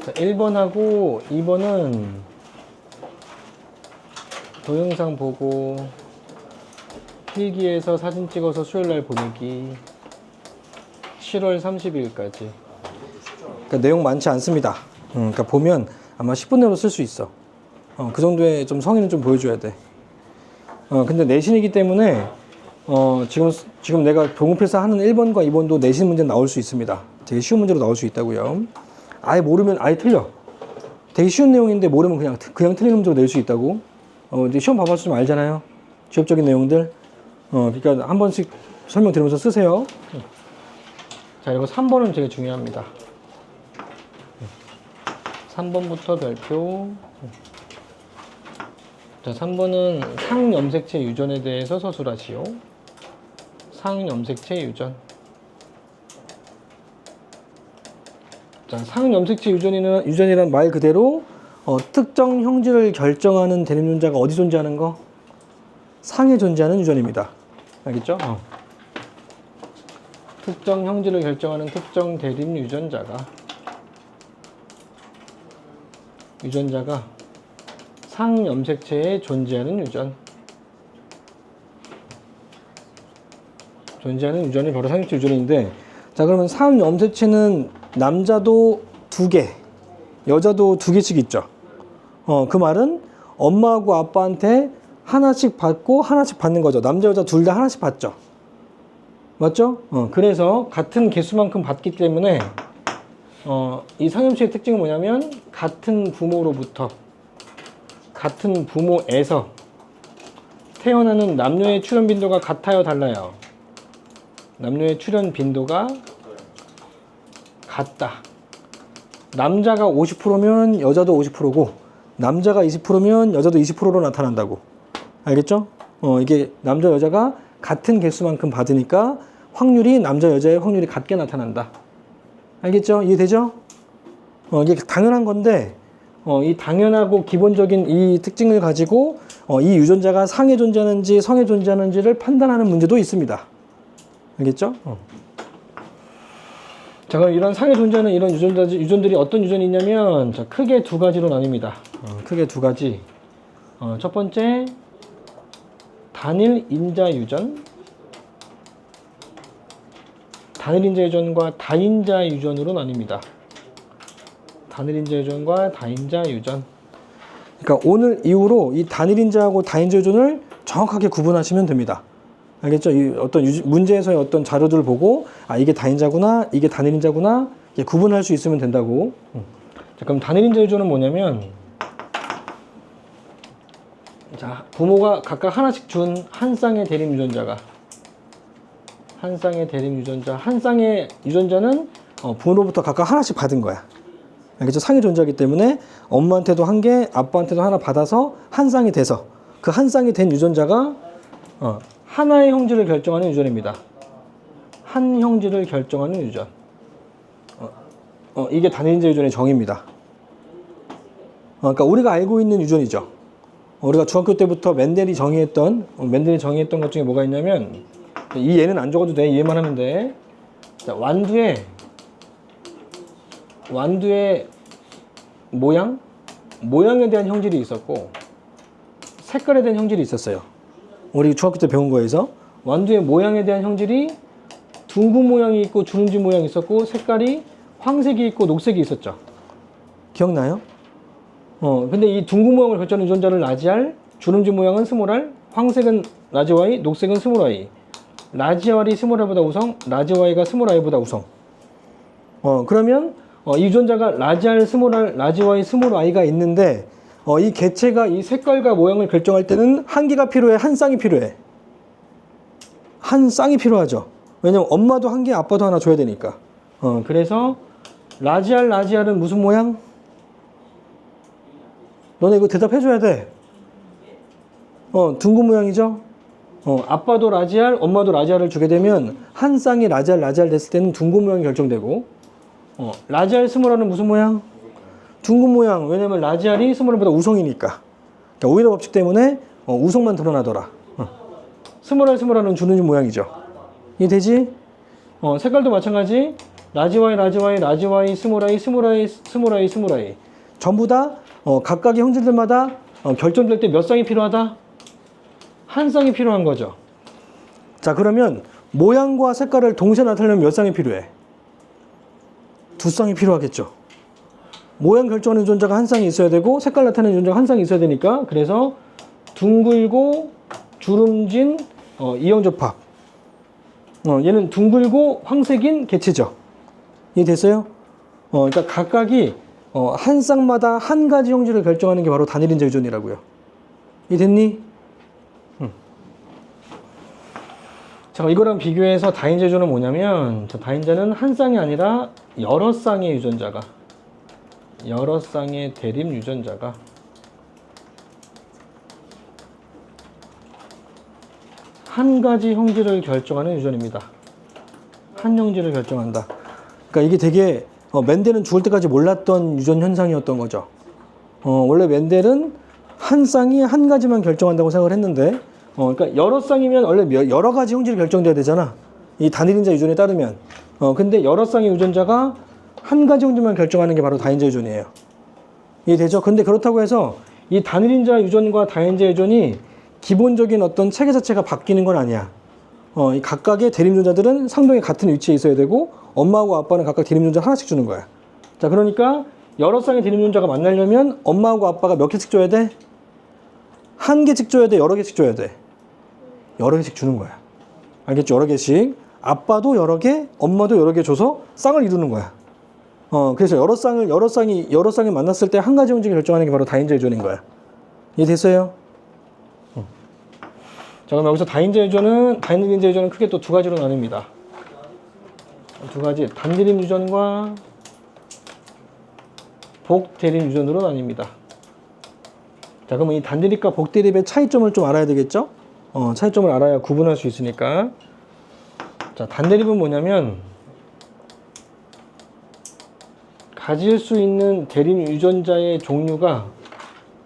자, 1번하고 2번은 동영상 보고 필기해서 사진 찍어서 수요일날 보내기 7월 30일까지. 그러니까 내용 많지 않습니다. 그러니까 보면 아마 10분 내로 쓸 수 있어. 그 정도의 좀 성의는 좀 보여줘야 돼. 근데 내신이기 때문에 지금 내가 동급필사 하는 1번과 2번도 내신 문제 나올 수 있습니다. 되게 쉬운 문제로 나올 수 있다고요. 아예 모르면 아예 틀려. 되게 쉬운 내용인데 모르면 그냥 틀리는 문제로 낼 수 있다고. 이제 시험 봐봐서 좀 알잖아요. 취업적인 내용들. 그러니까 한 번씩 설명드리면서 쓰세요. 자, 그리고 3번은 되게 중요합니다. 3번부터 별표. 자, 3번은 상염색체 유전에 대해서 서술하시오. 상염색체 유전. 자, 상염색체 유전이란 말 그대로 특정 형질을 결정하는 대립유전자가 어디 존재하는 거? 상에 존재하는 유전입니다. 알겠죠? 특정 형질을 결정하는 특정 대립 유전자가 상염색체에 존재하는 유전이 바로 상염색체 유전인데, 자, 그러면 상염색체는 남자도 2개, 여자도 2개씩 있죠. 그 말은 엄마하고 아빠한테 하나씩 받고 하나씩 받는 거죠. 남자 여자 둘 다 하나씩 받죠. 맞죠? 그래서 같은 개수만큼 받기 때문에 이 상염색체의 특징은 뭐냐면 같은 부모에서 태어나는 남녀의 출현 빈도가 같아요, 달라요? 남녀의 출현 빈도가 같다. 남자가 50%면 여자도 50%고 남자가 20%면 여자도 20%로 나타난다고. 알겠죠? 이게 남자 여자가 같은 개수만큼 받으니까 남자 여자의 확률이 같게 나타난다. 알겠죠? 이해되죠? 이게 당연한 건데 이 당연하고 기본적인 이 특징을 가지고 이 유전자가 상에 존재하는지 성에 존재하는지를 판단하는 문제도 있습니다. 알겠죠? 자, 그럼 이런 상에 존재하는 이런 유전들이 어떤 유전이 있냐면, 자, 크게 2가지로 나뉩니다. 크게 2가지. 첫 번째, 단일 인자 유전과 다인자 유전으로 나뉩니다. 단일 인자 유전과 다인자 유전. 그러니까 오늘 이후로 이 단일 인자하고 다인자 유전을 정확하게 구분하시면 됩니다. 알겠죠? 이 어떤 문제에서의 어떤 자료들을 보고 이게 다인자구나, 이게 단일인자구나, 구분할 수 있으면 된다고. 자, 그럼 단일인자 유전은 뭐냐면, 자, 부모가 각각 하나씩 준 한 쌍의 대립 유전자가 한 쌍의 유전자는 부모로부터 각각 하나씩 받은 거야. 알겠죠? 상의 존재하기 때문에 엄마한테도 1개, 아빠한테도 하나 받아서 한 쌍이 돼서 그 한 쌍이 된 유전자가 하나의 형질을 결정하는 유전입니다. 한 형질을 결정하는 유전. 이게 단일인자 유전의 정의입니다. 그러니까 우리가 알고 있는 유전이죠. 우리가 중학교 때부터 맨델이 정의했던 것 중에 뭐가 있냐면, 이 예는 안 적어도 돼. 이해만 하면 돼. 자, 완두의 모양에 대한 형질이 있었고 색깔에 대한 형질이 있었어요. 우리 중학교 때 배운 거에서 완두의 모양에 대한 형질이 둥근 모양이 있고 주름지 모양이 있었고 색깔이 황색이 있고 녹색이 있었죠. 기억나요? 근데 이 둥근 모양을 결정하는 유전자를 라지알, 주름지 모양은 스몰R, 황색은 라지 Y, 녹색은 스몰 I. 라지 R이 스몰 R보다 우성, 라지 Y가 스몰 I보다 우성. 그러면 이 유전자가 라지 R, 스몰 R, 라지 Y, 스몰 I가 있는데 이 개체가 이 색깔과 모양을 결정할 때는 한 개가 필요해, 한 쌍이 필요해. 한 쌍이 필요하죠. 왜냐면 엄마도 1개, 아빠도 하나 줘야 되니까. 그래서 라지알은 무슨 모양? 너네 이거 대답해줘야 돼. 둥근 모양이죠? 아빠도 라지알, 엄마도 라지알을 주게 되면 한 쌍이 라지알 됐을 때는 둥근 모양이 결정되고, 라지알 스몰알은 무슨 모양? 둥근 모양. 왜냐면 라지알이 스몰알보다 우성이니까. 그러니까 오일의 법칙 때문에 우성만 드러나더라. 스몰알은 주는 모양이죠. 이해되지? 색깔도 마찬가지. 라지 y, 라지 y, 라지 y, 스몰 i, 스몰 i, 스몰 i, 스몰 i. 전부 다 각각의 형질들마다 결정될 때 몇 쌍이 필요하다? 한 쌍이 필요한 거죠. 자, 그러면 모양과 색깔을 동시에 나타내려면 몇 쌍이 필요해? 두 쌍이 필요하겠죠. 모양 결정하는 유전자가 한 쌍이 있어야 되고 색깔 나타내는 유전자가 한 쌍이 있어야 되니까, 그래서 둥글고 주름진 이형접합. 얘는 둥글고 황색인 개체죠. 이해됐어요? 그러니까 각각이 한 쌍마다 한 가지 형질을 결정하는 게 바로 단일인자 유전이라고요. 이해됐니? 자, 이거랑 비교해서 다인자 유전은 뭐냐면, 다인자는 한 쌍이 아니라 여러 쌍의 유전자가, 여러 쌍의 대립 유전자가 한 가지 형질을 결정하는 유전입니다. 한 형질을 결정한다. 그러니까 이게 되게 멘델은 죽을 때까지 몰랐던 유전 현상이었던 거죠. 원래 멘델은 한 쌍이 한 가지만 결정한다고 생각을 했는데, 그러니까 여러 쌍이면 원래 여러 가지 형질이 결정돼야 되잖아. 이 단일인자 유전에 따르면. 근데 여러 쌍의 유전자가 한 가지 형질만 결정하는 게 바로 다인자 유전이에요. 이해되죠? 근데 그렇다고 해서 이 단일인자 유전과 다인자 유전이 기본적인 어떤 체계 자체가 바뀌는 건 아니야. 이 각각의 대립 유전자들은 상동의 같은 위치에 있어야 되고, 엄마하고 아빠는 각각 대립 유전자 하나씩 주는 거야. 자, 그러니까 여러 쌍의 대립 유전자가 만나려면 엄마하고 아빠가 몇 개씩 줘야 돼? 한 개씩 줘야 돼? 여러 개씩 줘야 돼? 여러 개씩 주는 거야. 알겠죠? 여러 개씩. 아빠도 여러 개, 엄마도 여러 개 줘서 쌍을 이루는 거야. 그래서 여러 쌍이 만났을 때 한 가지 형질을 결정하는 게 바로 다인자 유전인 거야. 이해됐어요? 자, 그럼 여기서 다인자 유전은 크게 또 두 가지로 나뉩니다. 두 가지, 단대립 유전과 복대립 유전으로 나뉩니다. 자, 그러면 이 단대립과 복대립의 차이점을 좀 알아야 되겠죠? 차이점을 알아야 구분할 수 있으니까. 자, 단대립은 뭐냐면, 가질 수 있는 대립 유전자의 종류가,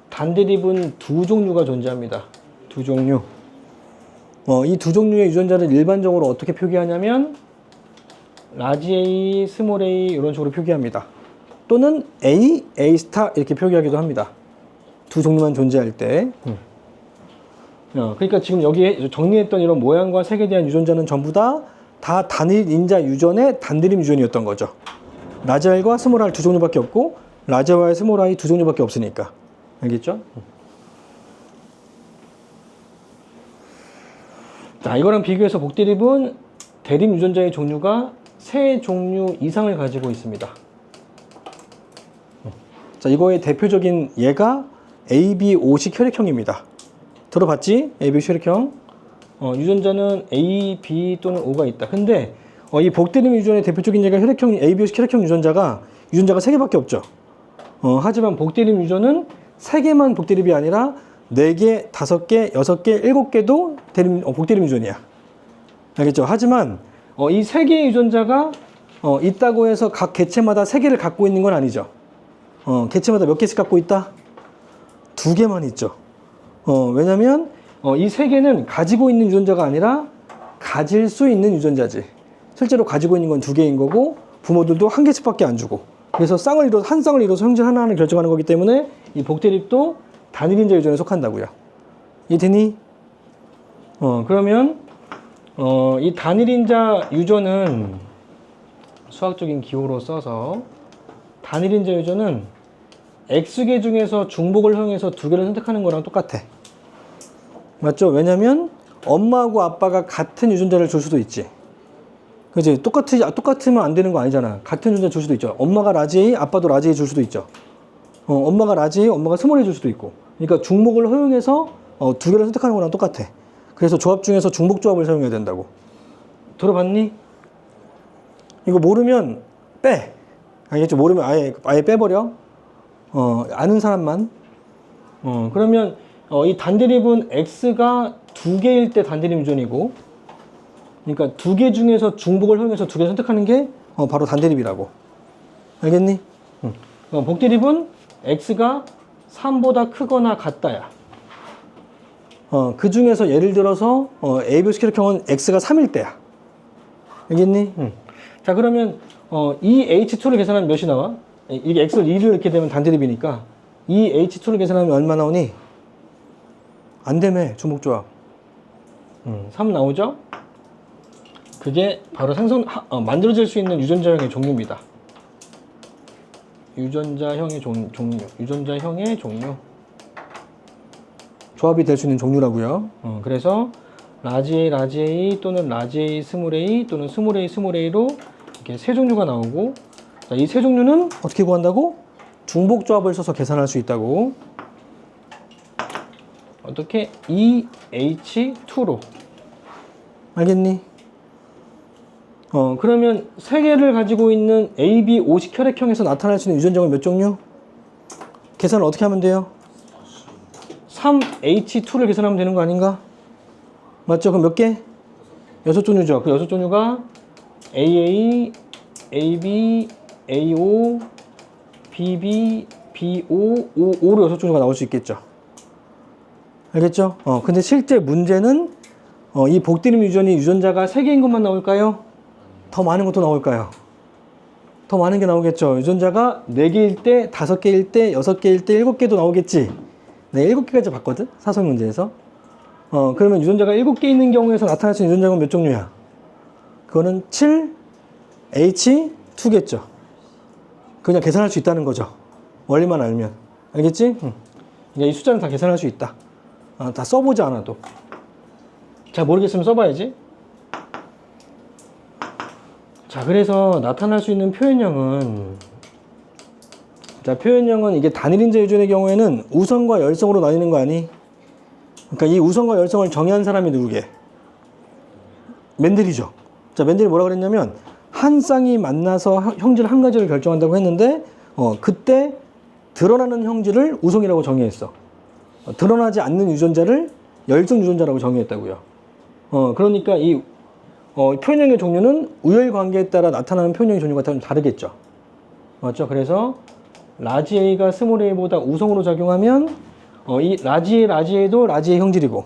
단대립은 두 종류가 존재합니다. 두 종류. 이 두 종류의 유전자를 일반적으로 어떻게 표기하냐면 라지 A, 스몰 a 이런 식으로 표기합니다. 또는 A, A 스타 이렇게 표기하기도 합니다. 두 종류만 존재할 때. 그러니까 지금 여기에 정리했던 이런 모양과 색에 대한 유전자는 전부 다 단일인자 유전의 단대립 유전이었던 거죠. 라지 R과 스몰 r 두 종류밖에 없고, 라지 Y, 스몰 i 두 종류밖에 없으니까. 알겠죠? 자, 이거랑 비교해서 복대립은 대립 유전자의 종류가 3종류 이상을 가지고 있습니다. 자, 이거의 대표적인 예가 AB5식 혈액형입니다. 들어봤지? AB5식 혈액형. 유전자는 A, B 또는 O가 있다. 근데 이 복대립 유전의 대표적인 예가 AB5식 혈액형 유전자가 3개밖에 없죠. 하지만 복대립 유전은 3개만 복대립이 아니라 4개, 5개, 6개, 7개도 복대립 유전이야. 알겠죠? 하지만 이 3개의 유전자가 있다고 해서 각 개체마다 3개를 갖고 있는 건 아니죠. 개체마다 몇 개씩 갖고 있다? 2개만 있죠. 왜냐면 이 3개는 가지고 있는 유전자가 아니라 가질 수 있는 유전자지. 실제로 가지고 있는 건 2개인 거고, 부모들도 1개씩밖에 안 주고, 그래서 한 쌍을 이뤄서 형질 하나하나 결정하는 거기 때문에 이 복대립도 단일인자 유전에 속한다고요. 이해되니? 그러면 이 단일인자 유전은 수학적인 기호로 써서, 단일인자 유전은 X개 중에서 중복을 허용해서 2개를 선택하는 거랑 똑같아. 맞죠? 왜냐면 엄마하고 아빠가 같은 유전자를 줄 수도 있지. 그치? 똑같으면 안 되는 거 아니잖아. 같은 유전자 줄 수도 있죠. 엄마가 라지 A, 아빠도 라지 A 줄 수도 있죠. 엄마가 라지 A, 엄마가 스몰 A 줄 수도 있고. 그러니까 중복을 허용해서 2개를 선택하는 거랑 똑같아. 그래서 조합 중에서 중복 조합을 사용해야 된다고. 들어봤니? 이거 모르면 빼. 알겠죠? 모르면 아예 빼버려. 아는 사람만. 그러면 이 단대립은 X가 2개일 때 단대립 유전이고, 그러니까 2개 중에서 중복을 허용해서 2개 선택하는 게 바로 단대립이라고. 알겠니? 복대립은 X가 3보다 크거나 같다야. 그 중에서 예를 들어서 AB식 혈액형은 X가 3일 때야. 알겠니? 자, 그러면 이 H2를 계산하면 몇이 나와? 이게 X를 2를 넣게 되면 단대립이니까 이 H2를 계산하면 얼마 나오니? 안 되매 주목조합 3 나오죠? 그게 바로 만들어질 수 있는 유전자형의 종류입니다. 유전자형의 종류 조합이 될 수 있는 종류라고요. 그래서 라지 A, 라지 A 또는 라지 A, 스몰 A 또는 스몰 A, 스몰 A로 이렇게 세 종류가 나오고, 이 세 종류는 어떻게 구한다고? 중복조합을 써서 계산할 수 있다고. 어떻게? EH2로. 알겠니? 그러면 세 개를 가지고 있는 AB 오식 혈액형에서 나타날 수 있는 유전자는 몇 종류? 계산을 어떻게 하면 돼요? 3H2를 계산하면 되는 거 아닌가? 맞죠? 그럼 몇 개? 6종류죠. 그 6종류가 AA, AB, AO, BB, BO, O로 6종류가 나올 수 있겠죠. 알겠죠? 근데 실제 문제는 이 복대림 유전이 유전자가 3개인 것만 나올까요? 더 많은 것도 나올까요? 더 많은 게 나오겠죠. 유전자가 4개일 때, 5개일 때, 6개일 때, 7개도 나오겠지. 네, 7개까지 봤거든? 사설 문제에서. 그러면 유전자가 7개 있는 경우에서 나타날 수 있는 유전자는 몇 종류야? 그거는 7H2겠죠. 그냥 계산할 수 있다는 거죠. 원리만 알면. 알겠지? 이 숫자는 다 계산할 수 있다. 다 써보지 않아도. 잘 모르겠으면 써봐야지. 자, 그래서 나타날 수 있는 표현형은, 표현형은 이게 단일인자 유전의 경우에는 우성과 열성으로 나뉘는 거 아니? 그러니까 이 우성과 열성을 정의한 사람이 누구게? 맨델이죠. 자, 맨델이 뭐라 그랬냐면 한 쌍이 만나서 형질 한 가지를 결정한다고 했는데 그때 드러나는 형질을 우성이라고 정의했어. 드러나지 않는 유전자를 열성 유전자라고 정의했다고요. 그러니까 이 표현형의 종류는 우열 관계에 따라 나타나는 표현형의 종류가 좀 다르겠죠. 맞죠? 그래서 라지 A가 스몰 A보다 우성으로 작용하면 이 라지 A, 라지 A도 라지 A 형질이고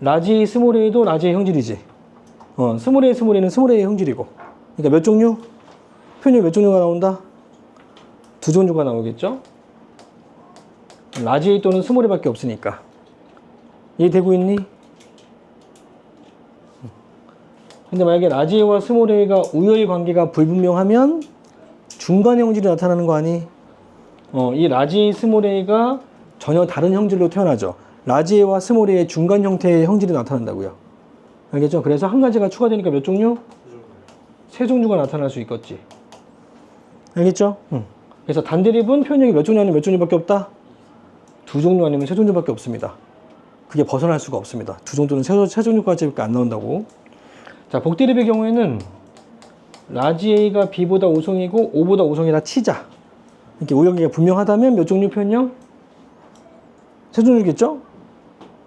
라지 A, 스몰 A도 라지 A 형질이지. 스몰 A, 스몰 A는 스몰 A 형질이고. 그러니까 몇 종류? 표현형이 몇 종류가 나온다? 2종류가 나오겠죠? 라지 A 또는 스몰 A밖에 없으니까. 이해되고 있니? 근데 만약에 라지 A와 스몰 A가 우열 관계가 불분명하면 중간 형질이 나타나는 거 아니? 이 라지 A, 스몰 A가 전혀 다른 형질로 태어나죠. 라지 A와 스몰 A의 중간 형태의 형질이 나타난다고요. 알겠죠? 그래서 한 가지가 추가되니까 몇 종류? 3종류가 나타날 수 있겠지. 알겠죠? 그래서 단대립은 표현형이 몇 종류 아니면 몇 종류밖에 없다? 2종류 아니면 3종류밖에 없습니다. 그게 벗어날 수가 없습니다. 2종류는 3종류까지밖에 안 나온다고. 자, 복대립의 경우에는 라지 A가 B보다 우성이고 O보다 우성이라 치자. 이렇게 우열관계가 분명하다면 몇 종류 표현형? 3종류겠죠?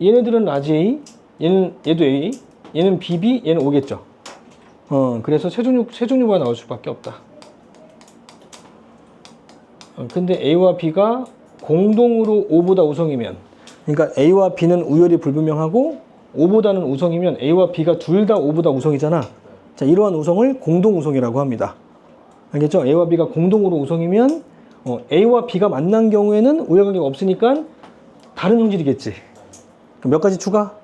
얘네들은 라지 A, 얘도 A, 얘는 BB, 얘는 O겠죠. 그래서 세 종류가 나올 수밖에 없다. 근데 A와 B가 공동으로 O보다 우성이면, 그러니까 A와 B는 우열이 불분명하고 O보다는 우성이면 A와 B가 둘 다 O보다 우성이잖아. 자, 이러한 우성을 공동 우성이라고 합니다. 알겠죠? A와 B가 공동으로 우성이면 A와 B가 만난 경우에는 우열관계가 없으니까 다른 형질이겠지. 그럼 몇 가지 추가?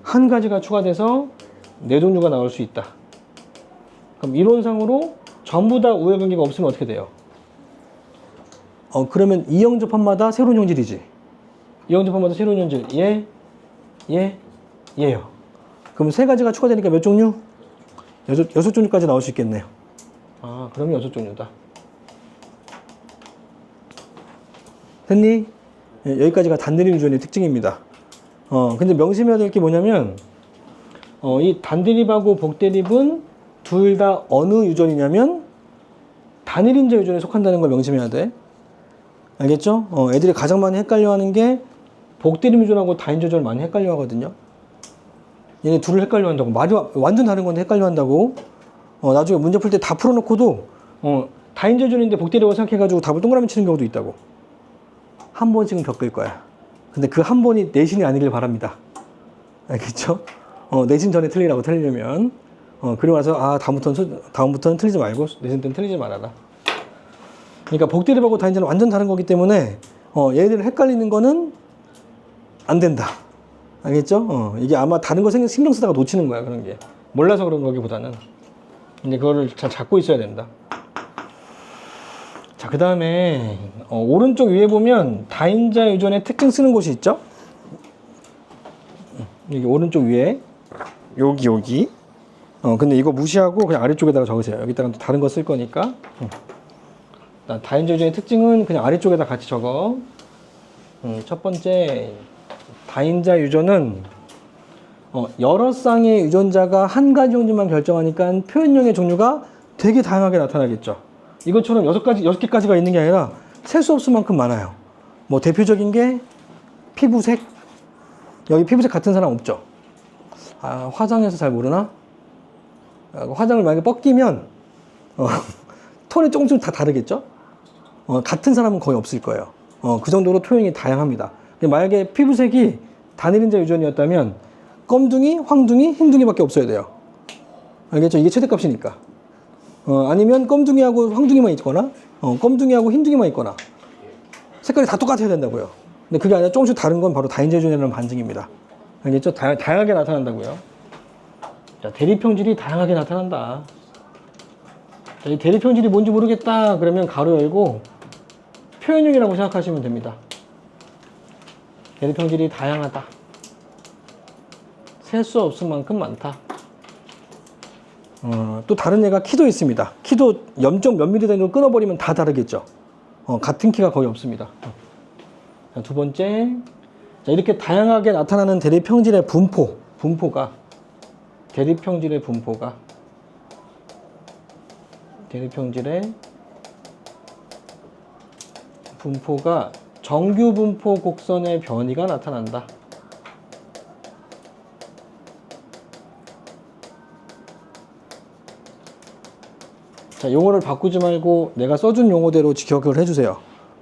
한 가지가 추가돼서 4종류가 나올 수 있다. 그럼 이론상으로 전부 다 우열관계가 없으면 어떻게 돼요? 그러면 이형접합마다 새로운 형질이지. 이형접합마다 새로운 형질. 얘요. 그럼 3가지가 추가되니까 몇 종류? 6종류까지 나올 수 있겠네요. 그러면 6종류다. 됐니? 여기까지가 단대립 유전의 특징입니다. 근데 명심해야 될 게 뭐냐면, 이 단대립하고 복대립은 둘 다 어느 유전이냐면, 단일인자 유전에 속한다는 걸 명심해야 돼. 알겠죠? 애들이 가장 많이 헷갈려 하는 게, 복대립 유전하고 다인자 유전을 많이 헷갈려 하거든요. 얘네 둘을 헷갈려 한다고. 말이 완전 다른 건데 헷갈려 한다고. 나중에 문제 풀 때 다 풀어놓고도, 다인자 유전인데 복대립이라고 생각해가지고 답을 동그라미 치는 경우도 있다고. 한 번씩은 겪을 거야. 근데 그 한 번이 내신이 아니길 바랍니다. 알겠죠? 내신 전에 틀리라고 틀리려면. 그리고 나서 다음부터는 틀리지 말고 내신 때는 틀리지 말아라. 그러니까 복대립하고 다인자는 완전 다른 거기 때문에 얘네들 헷갈리는 거는 안 된다. 알겠죠? 이게 아마 다른 거 신경 쓰다가 놓치는 거야, 그런 게. 몰라서 그런 거기보다는. 이제 그거를 잘 잡고 있어야 된다. 자, 그 다음에 오른쪽 위에 보면 다인자 유전의 특징 쓰는 곳이 있죠? 여기 오른쪽 위에 여기 근데 이거 무시하고 그냥 아래쪽에다가 적으세요. 여기다가 다른 거 쓸 거니까. 다인자 유전의 특징은 그냥 아래쪽에다 같이 적어. 첫 번째, 다인자 유전은 여러 쌍의 유전자가 한 가지 형질만 결정하니까 표현형의 종류가 되게 다양하게 나타나겠죠. 이것처럼 6개까지가 있는 게 아니라 셀 수 없을 만큼 많아요. 뭐 대표적인 게 피부색. 여기 피부색 같은 사람 없죠? 화장해서 잘 모르나? 화장을 만약에 뻗기면 톤이 조금씩 다 다르겠죠? 같은 사람은 거의 없을 거예요. 그 정도로 표현이 다양합니다. 만약에 피부색이 단일인자 유전이었다면 검둥이, 황둥이, 흰둥이밖에 없어야 돼요. 알겠죠? 이게 최대값이니까. 아니면 검둥이하고 황둥이만 있거나 검둥이하고 흰둥이만 있거나 색깔이 다 똑같아야 된다고요. 근데 그게 아니라 조금씩 다른 건 바로 다인자 유전이라는 반증입니다. 알겠죠? 다양하게 나타난다고요. 자, 대립형질이 다양하게 나타난다. 자, 이 대립형질이 뭔지 모르겠다 그러면 가로 열고 표현형이라고 생각하시면 됩니다. 대립형질이 다양하다. 셀 수 없을 만큼 많다. 또 다른 애가 키도 있습니다. 키도 0. 몇 미리 단위로 끊어버리면 다 다르겠죠. 같은 키가 거의 없습니다. 자, 두 번째, 자, 이렇게 다양하게 나타나는 대립형질의 분포가 정규 분포 곡선의 변이가 나타난다. 자, 용어를 바꾸지 말고 내가 써준 용어대로 기억을 해주세요.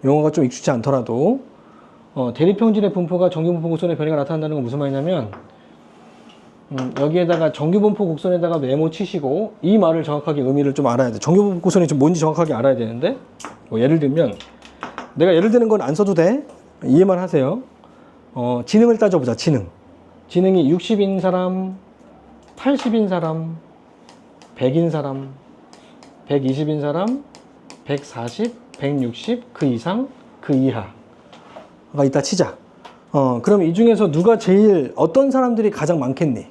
용어가 좀 익숙치 않더라도 대립형질의 분포가 정규 분포 곡선의 변이가 나타난다는 건 무슨 말이냐면 여기에다가 정규 분포 곡선에다가 메모 치시고 이 말을 정확하게 의미를 좀 알아야 돼. 정규 분포 곡선이 좀 뭔지 정확하게 알아야 되는데 뭐 예를 들면 내가 예를 드는 건 안 써도 돼. 이해만 하세요. 지능을 따져보자. 지능이 60인 사람, 80인 사람, 100인 사람, 120인 사람, 140, 160, 그 이상, 그 이하가 있다 치자. 그럼 이 중에서 누가 제일 어떤 사람들이 가장 많겠니?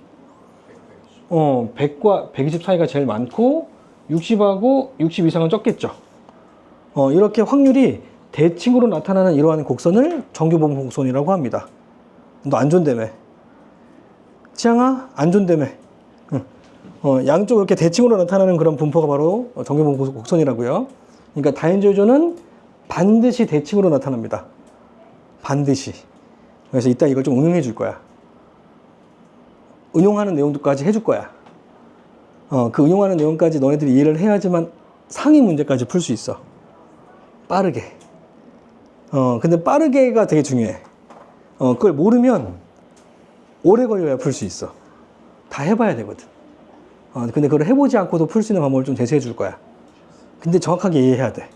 100과 120 사이가 제일 많고 60하고 60 이상은 적겠죠. 이렇게 확률이 대칭으로 나타나는 이러한 곡선을 정규분포 곡선이라고 합니다. 너 안 존대매. 치앙아 안 존대매. 양쪽 이렇게 대칭으로 나타나는 그런 분포가 바로 정규분포 곡선이라고요. 그러니까 다인자 유전은 반드시 대칭으로 나타납니다. 반드시. 그래서 이따 이걸 좀 응용해 줄 거야. 응용하는 내용도까지 해줄 거야. 그 응용하는 내용까지 너네들이 이해를 해야지만 상위 문제까지 풀 수 있어. 빠르게. 근데 빠르게가 되게 중요해. 그걸 모르면 오래 걸려야 풀 수 있어. 다 해봐야 되거든. 근데 그걸 해보지 않고도 풀 수 있는 방법을 좀 제시해 줄 거야. 근데 정확하게 이해해야 돼.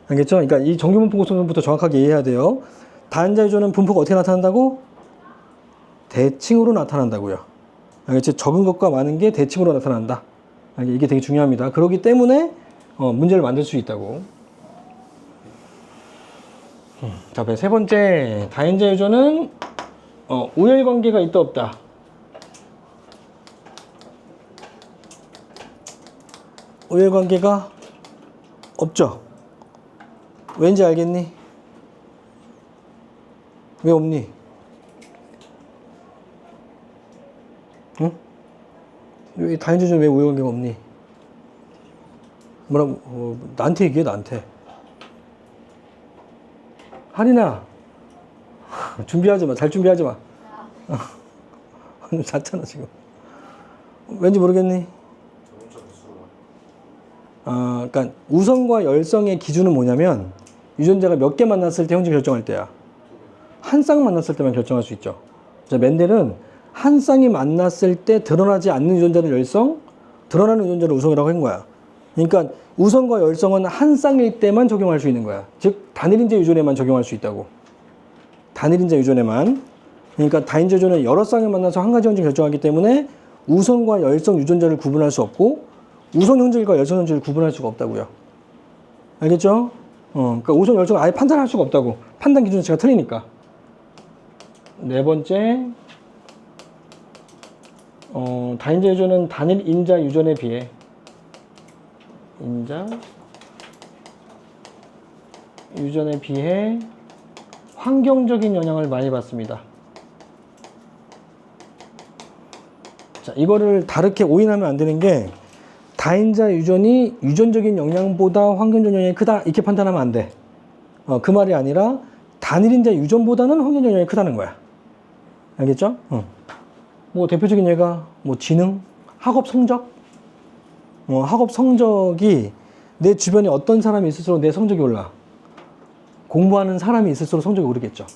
알겠죠? 그러니까 이 정규분포 곡선부터 정확하게 이해해야 돼요. 다인자 유전은 분포가 어떻게 나타난다고? 대칭으로 나타난다고요. 알겠죠? 적은 것과 많은 게 대칭으로 나타난다. 이게 되게 중요합니다. 그렇기 때문에 문제를 만들 수 있다고. 자, 세 번째, 다인자 유전은 우열관계가 있다 없다. 우열관계가 없죠. 왠지 알겠니? 왜 없니? 응? 왜 다인자 유전 왜 우열관계가 없니? 뭐라고? 나한테 얘기해, 나한테. 하린아, 준비하지 마. 잘 준비하지 마. 잤잖아, 지금. 왠지 모르겠니? 그러니까 우성과 열성의 기준은 뭐냐면 유전자가 몇 개 만났을 때 형질 결정할 때야. 한 쌍 만났을 때만 결정할 수 있죠. 자, 멘델은 한 쌍이 만났을 때 드러나지 않는 유전자를 열성, 드러나는 유전자를 우성이라고 한 거야. 그러니까 우성과 열성은 한 쌍일 때만 적용할 수 있는 거야. 즉 단일인자 유전에만 적용할 수 있다고. 단일인자 유전에만. 그러니까 다인자 유전은 여러 쌍을 만나서 한 가지 형질을 결정하기 때문에 우성과 열성 유전자를 구분할 수 없고 우성 형질과 열성 형질을 구분할 수가 없다고요. 알겠죠? 그러니까 우성 열성을 아예 판단할 수가 없다고. 판단 기준 자체가 틀리니까. 네 번째, 다인자 유전은 단일 인자 유전에 비해 인자 유전에 비해 환경적인 영향을 많이 받습니다. 자, 이거를 다르게 오인하면 안 되는 게 다인자 유전이 유전적인 영향보다 환경적 영향이 크다 이렇게 판단하면 안 돼. 그 말이 아니라 단일인자 유전보다는 환경적 영향이 크다는 거야. 알겠죠? 뭐 대표적인 예가 뭐 지능, 학업 성적. 학업 성적이 내 주변에 어떤 사람이 있을수록 내 성적이 올라. 공부하는 사람이 있을수록 성적이 오르겠죠.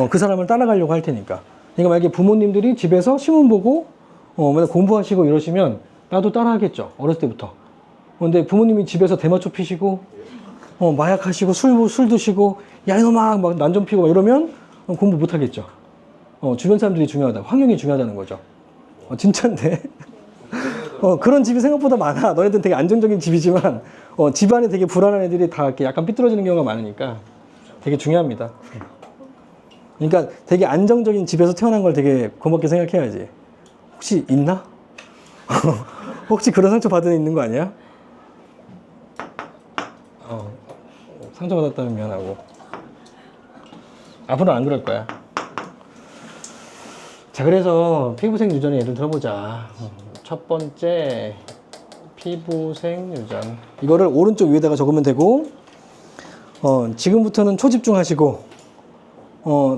그 사람을 따라가려고 할 테니까. 그러니까 만약에 부모님들이 집에서 신문 보고 맨날 공부하시고 이러시면 나도 따라하겠죠. 어렸을 때부터. 근데 부모님이 집에서 대마초 피시고 마약 하시고 술 드시고 야 이놈아 막 난점 피고 막 이러면 공부 못 하겠죠. 주변 사람들이 중요하다. 환경이 중요하다는 거죠. 진짜인데. 그런 집이 생각보다 많아. 너네들은 되게 안정적인 집이지만 집안에 되게 불안한 애들이 다 이렇게 약간 삐뚤어지는 경우가 많으니까 되게 중요합니다. 그러니까 되게 안정적인 집에서 태어난 걸 되게 고맙게 생각해야지. 혹시 있나? 혹시 그런 상처 받은 애 있는 거 아니야? 상처 받았다면 미안하고. 앞으로는 안 그럴 거야. 자, 그래서 피부색 유전의 예를 들어보자. 첫 번째, 피부색 유전. 이거를 오른쪽 위에다가 적으면 되고, 지금부터는 초집중하시고,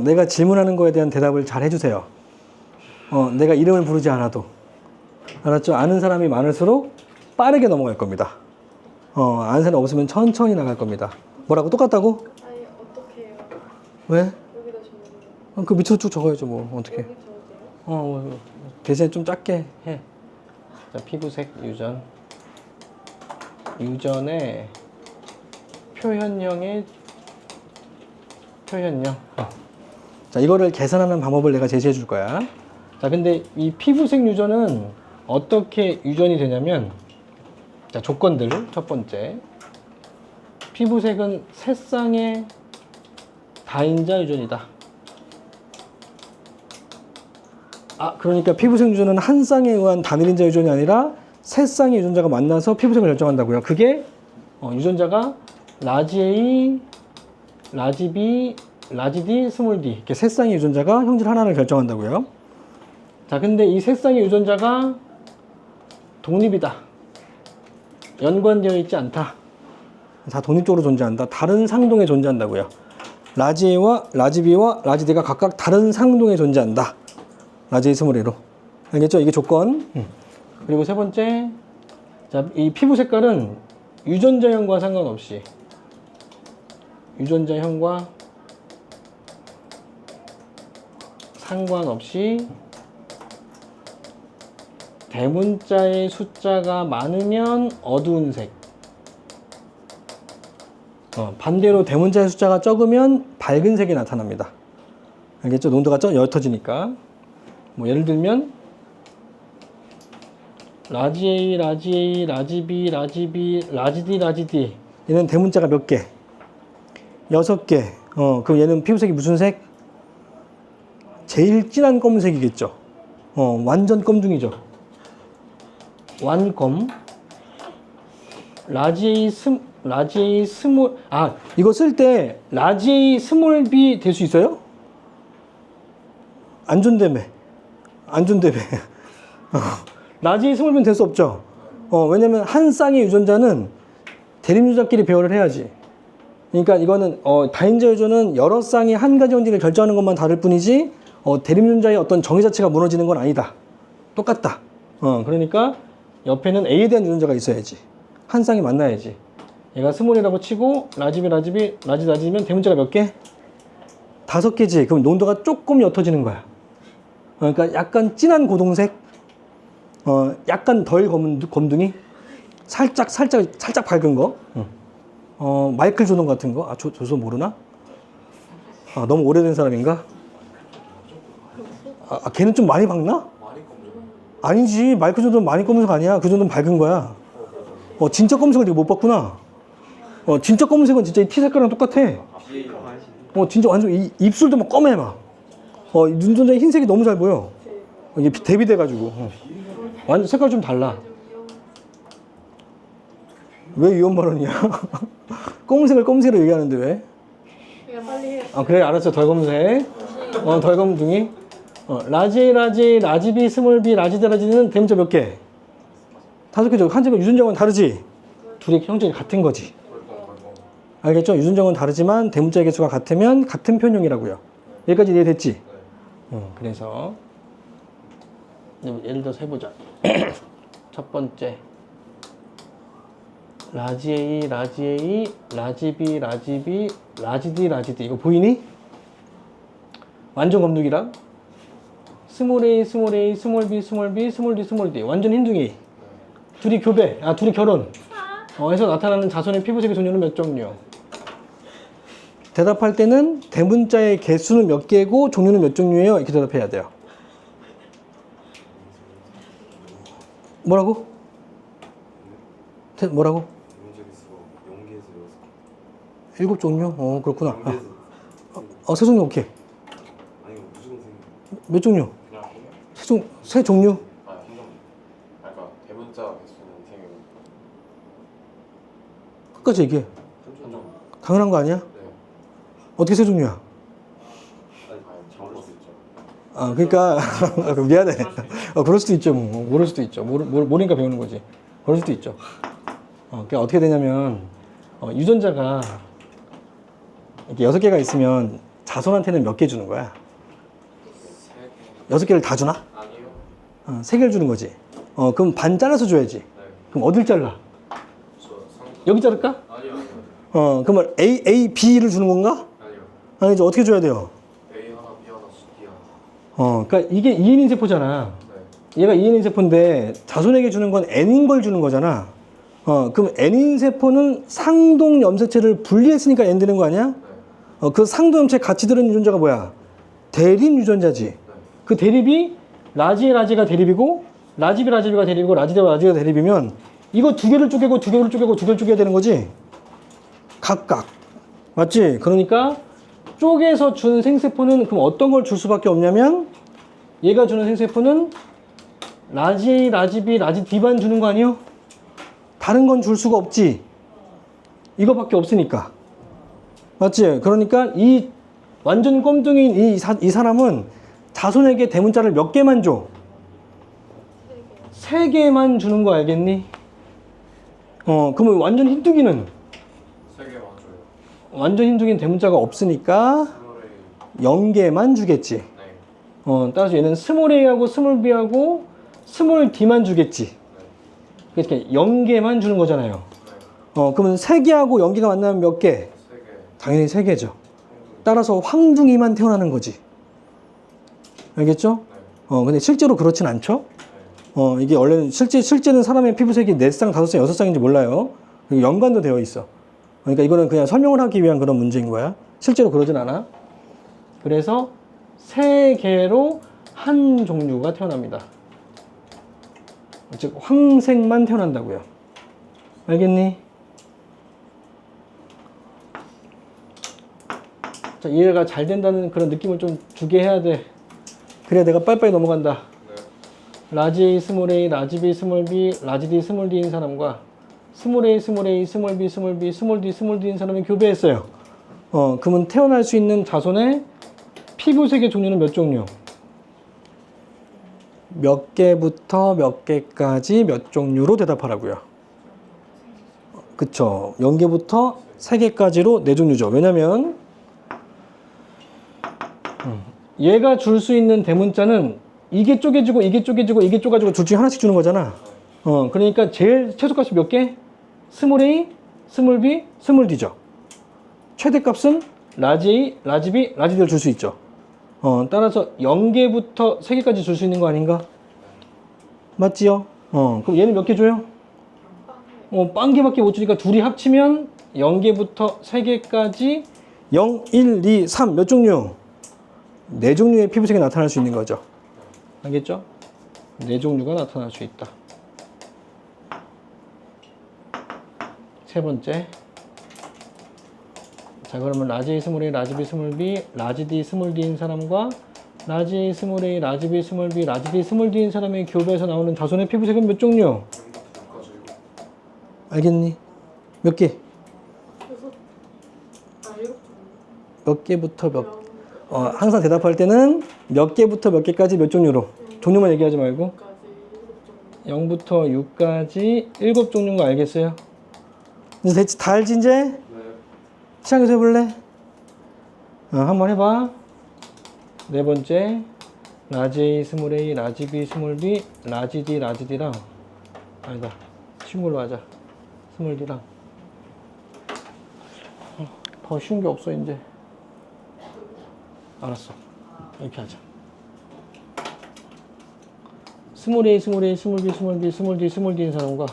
내가 질문하는 거에 대한 대답을 잘 해주세요. 내가 이름을 부르지 않아도. 알았죠? 아는 사람이 많을수록 빠르게 넘어갈 겁니다. 아는 사람 없으면 천천히 나갈 겁니다. 뭐라고? 똑같다고? 아니, 어떻게 해요? 왜? 여기다 적는 그 밑으로 쭉 적어야죠, 뭐. 어떻게. 여기 적어도 돼요? 대신에 좀 작게 해. 자, 피부색 유전. 유전의 표현형의 표현형. 자, 이거를 계산하는 방법을 내가 제시해 줄 거야. 자, 근데 이 피부색 유전은 어떻게 유전이 되냐면, 자, 조건들. 첫 번째. 피부색은 세 쌍의 다인자 유전이다. 그러니까 피부색 유전은 한 쌍에 의한 단일인자 유전이 아니라 세 쌍의 유전자가 만나서 피부색을 결정한다고요. 그게 유전자가 라지 A, 라지 B, 라지 D, 스몰 D 이렇게 세 쌍의 유전자가 형질 하나를 결정한다고요. 자, 근데 이 세 쌍의 유전자가 독립이다. 연관되어 있지 않다. 다 독립적으로 존재한다. 다른 상동에 존재한다고요. 라지 A와 라지 B와 라지 D가 각각 다른 상동에 존재한다. 라지 A, 스몰 A로. 알겠죠? 이게 조건. 그리고 세 번째, 자, 이 피부 색깔은 유전자형과 상관없이 대문자의 숫자가 많으면 어두운 색. 반대로 대문자의 숫자가 적으면 밝은 색이 나타납니다. 알겠죠? 농도가 옅어지니까. 뭐 예를 들면 라지 A, 라지 A, 라지 B, 라지 B, 라지 D, 라지 D. 얘는 대문자가 몇 개? 6개. 그럼 얘는 피부색이 무슨 색? 제일 진한 검은색이겠죠. 완전 검둥이죠. 완검. 라지 A 스몰, 이거 쓸 때 라지 A 스몰 B 될 수 있어요? 안 준다며. 라지 A 스몰 B는 될 수 없죠. 왜냐면 한 쌍의 유전자는 대립유전자끼리 배열을 해야지. 그러니까 이거는 다인자 유전은 여러 쌍이 한 가지 형질을 결정하는 것만 다를 뿐이지 대립유전자의 어떤 정의 자체가 무너지는 건 아니다. 똑같다. 그러니까 옆에는 A에 대한 유전자가 있어야지. 한 쌍이 만나야지. 얘가 스몰이라고 치고 라지 B, 라지 B, 라지면 대문자가 몇 개? 5개지. 그럼 농도가 조금 옅어지는 거야. 그러니까 약간 진한 고동색. 약간 덜 검둥이? 살짝 밝은 거? 마이클 조던 같은 거? 조던 모르나? 너무 오래된 사람인가? 걔는 좀 많이 밝나? 아니지, 마이클 조던 많이 검은색 아니야. 그 정도는 밝은 거야. 진짜 검은색을 네가 못 봤구나. 진짜 검은색은 진짜 이 티 색깔이랑 똑같아. 진짜 완전 입술도 막 검해 막. 눈동자 흰색이 너무 잘 보여. 이게 대비돼가지고. 완전 색깔 좀 달라. 왜 위험 발언이야? 검은색을 검은색으로 얘기하는데 왜? 그냥 빨리 해요. 그래 알았어. 덜 검은색. 덜 검둥이. 라지 A, 라지 A, 라지 B, 스몰 B, 라지 D, 라지 D는 대문자 몇 개? 5개죠. 한자가 유전자는 다르지? 둘이 형질이 같은 거지. 알겠죠? 유전자는 다르지만 대문자의 개수가 같으면 같은 편형이라고요. 여기까지 이해됐지? 그래서 예를 들어서 해보자. 첫 번째 라지 A, 라지 A, 라지 B, 라지 B, 라지 D, 라지 D. 이거 보이니? 완전 검둥이랑 스몰 A, 스몰 A, 스몰 B, 스몰 B, 스몰 D, 스몰 D. 완전 흰둥이. 둘이 교배, 둘이 결혼. 해서 나타나는 자손의 피부색의 종류는 몇 종류? 대답할 때는 대문자의 개수는 몇 개고 종류는 몇 종류예요? 이렇게 대답해야 돼요. 뭐라고? 뭐라고? 7종류? 그렇구나. 세 종류 오케이. 몇 종류? 세 종류? 그러니까 대문자 개수는 3개. 끝까지 얘기해. 당연한 거 아니야? 네. 어떻게 세 종류야? 잘못 수 있죠. 그러니까 미안해. 그럴 수도 있죠. 모를 수도 있죠. 모르니까 배우는 거지. 그럴 수도 있죠. 그러니까 어떻게 되냐면 유전자가 이렇게 6개가 있으면 자손한테는 몇 개 주는 거야? 6개를 다 주나? 아니요. 3개를 주는 거지. 그럼 반 잘라서 줘야지. 네. 그럼 어딜 잘라? 여기 자를까? 아니요. 그러면 A, B를 주는 건가? 아니요. 아니지. 어떻게 줘야 돼요? A 하나, B 하나, C, D 하나. 그러니까 이게 2인인 세포잖아. 네. 얘가 2인인 세포인데 자손에게 주는 건 N인 걸 주는 거잖아. 그럼 N인 세포는 상동 염색체를 분리했으니까 N 되는 거 아니야? 네. 그 상동 염색체 같이 들은 유전자가 뭐야? 대립 유전자지. 네. 그 대립이 라지가 대립이고 라지비가 대립이고 라지가 대립이면 이거 2개를 쪼개고 2개를 쪼개고 2개를 쪼개야 되는 거지. 각각. 맞지? 그러니까 쪼개서 준 생세포는 그럼 어떤 걸 줄 수밖에 없냐면 얘가 주는 생세포는 라지 A, 라지 B, 라지 D만 주는 거 아니에요? 다른 건 줄 수가 없지. 이거밖에 없으니까. 맞지? 그러니까 이 완전 껌둥이인 이 사람은 자손에게 대문자를 몇 개만 줘? 3개만 주는 거 알겠니? 그러면 완전 흰둥이는? 3개 맞아요. 완전 흰둥이는 대문자가 없으니까 스몰 A. 0개만 주겠지. 네. 따라서 얘는 스몰 A하고 스몰 B하고 스몰 D만 주겠지. 네. 그러니까 0개만 주는 거잖아요. 네. 그러면 3개하고 0개가 만나면 몇 개? 3개. 당연히 3개죠. 따라서 황둥이만 태어나는 거지. 알겠죠? 네. 근데 실제로 그렇진 않죠? 네. 이게 원래는 실제는 사람의 피부색이 4쌍, 5쌍, 6쌍인지 몰라요. 그리고 연관도 되어 있어. 그러니까 이거는 그냥 설명을 하기 위한 그런 문제인 거야. 실제로 그러진 않아. 그래서 3개로 한 종류가 태어납니다. 즉 황색만 태어난다고요. 알겠니? 자, 이해가 잘 된다는 그런 느낌을 좀 주게 해야 돼. 그래야 내가 빨리빨리 넘어간다. 네. 라지 A, 스몰 A, 라지 B, 스몰 B, 라지 D, 스몰 D인 사람과 스몰 A, 스몰 A, 스몰 B, 스몰 B, 스몰 D, 스몰 D인 사람이 교배했어요. 그러면 태어날 수 있는 자손의 피부색의 종류는 몇 종류? 몇 개부터 몇 개까지 몇 종류로 대답하라고요. 그쵸. 0개부터 3개까지로 4종류죠. 왜냐면 얘가 줄 수 있는 대문자는 이게 쪼개지고 이게 쪼개지고 이게 쪼가지고 둘 중에 하나씩 주는 거잖아. 그러니까 제일 최소값이 몇 개? 스몰 A, 스몰 B, 스몰 D죠. 최대값은 라지 A, 라지 B, 라지 D를 줄 수 있죠. 따라서 0개부터 3개까지 줄 수 있는 거 아닌가? 맞지요? 그럼 얘는 몇 개 줘요? 빵 개밖에 못 주니까 둘이 합치면 0개부터 3개까지 0, 1, 2, 3 몇 종류? 4종류의 피부색이 나타날 수 있는 거죠. 알겠죠? 4종류가 나타날 수 있다. 세 번째. 자, 그러면 라지 A 스몰 A, 라지 B 스몰 B, 라지 D 스몰 D인 사람과 라지 A 스몰 A, 라지 B 스몰 B, 라지 D 스몰 D인 사람의 교배에서 나오는 자손의 피부색은 몇 종류? 알겠니? 몇 개? 몇 개부터 몇 항상 대답할 때는 몇 개부터 몇 개까지 몇 종류로 종류만 얘기하지 말고 0부터 6까지 7종류인 거 알겠어요? 이제 대체 다 알지 이제? 네. 시작해서 해볼래? 한번 해봐. 네 번째 라지 A 스몰 A, 라지 B 스몰 B, 라지 D, 라지 D랑 아니다 쉬운 걸로 하자. 스몰 D랑 더 쉬운 게 없어 이제. 알았어. 이렇게 하자. 스몰 A, 스몰 A, 스몰 B, 스몰 B, 스몰 D, 스몰 D인 사람과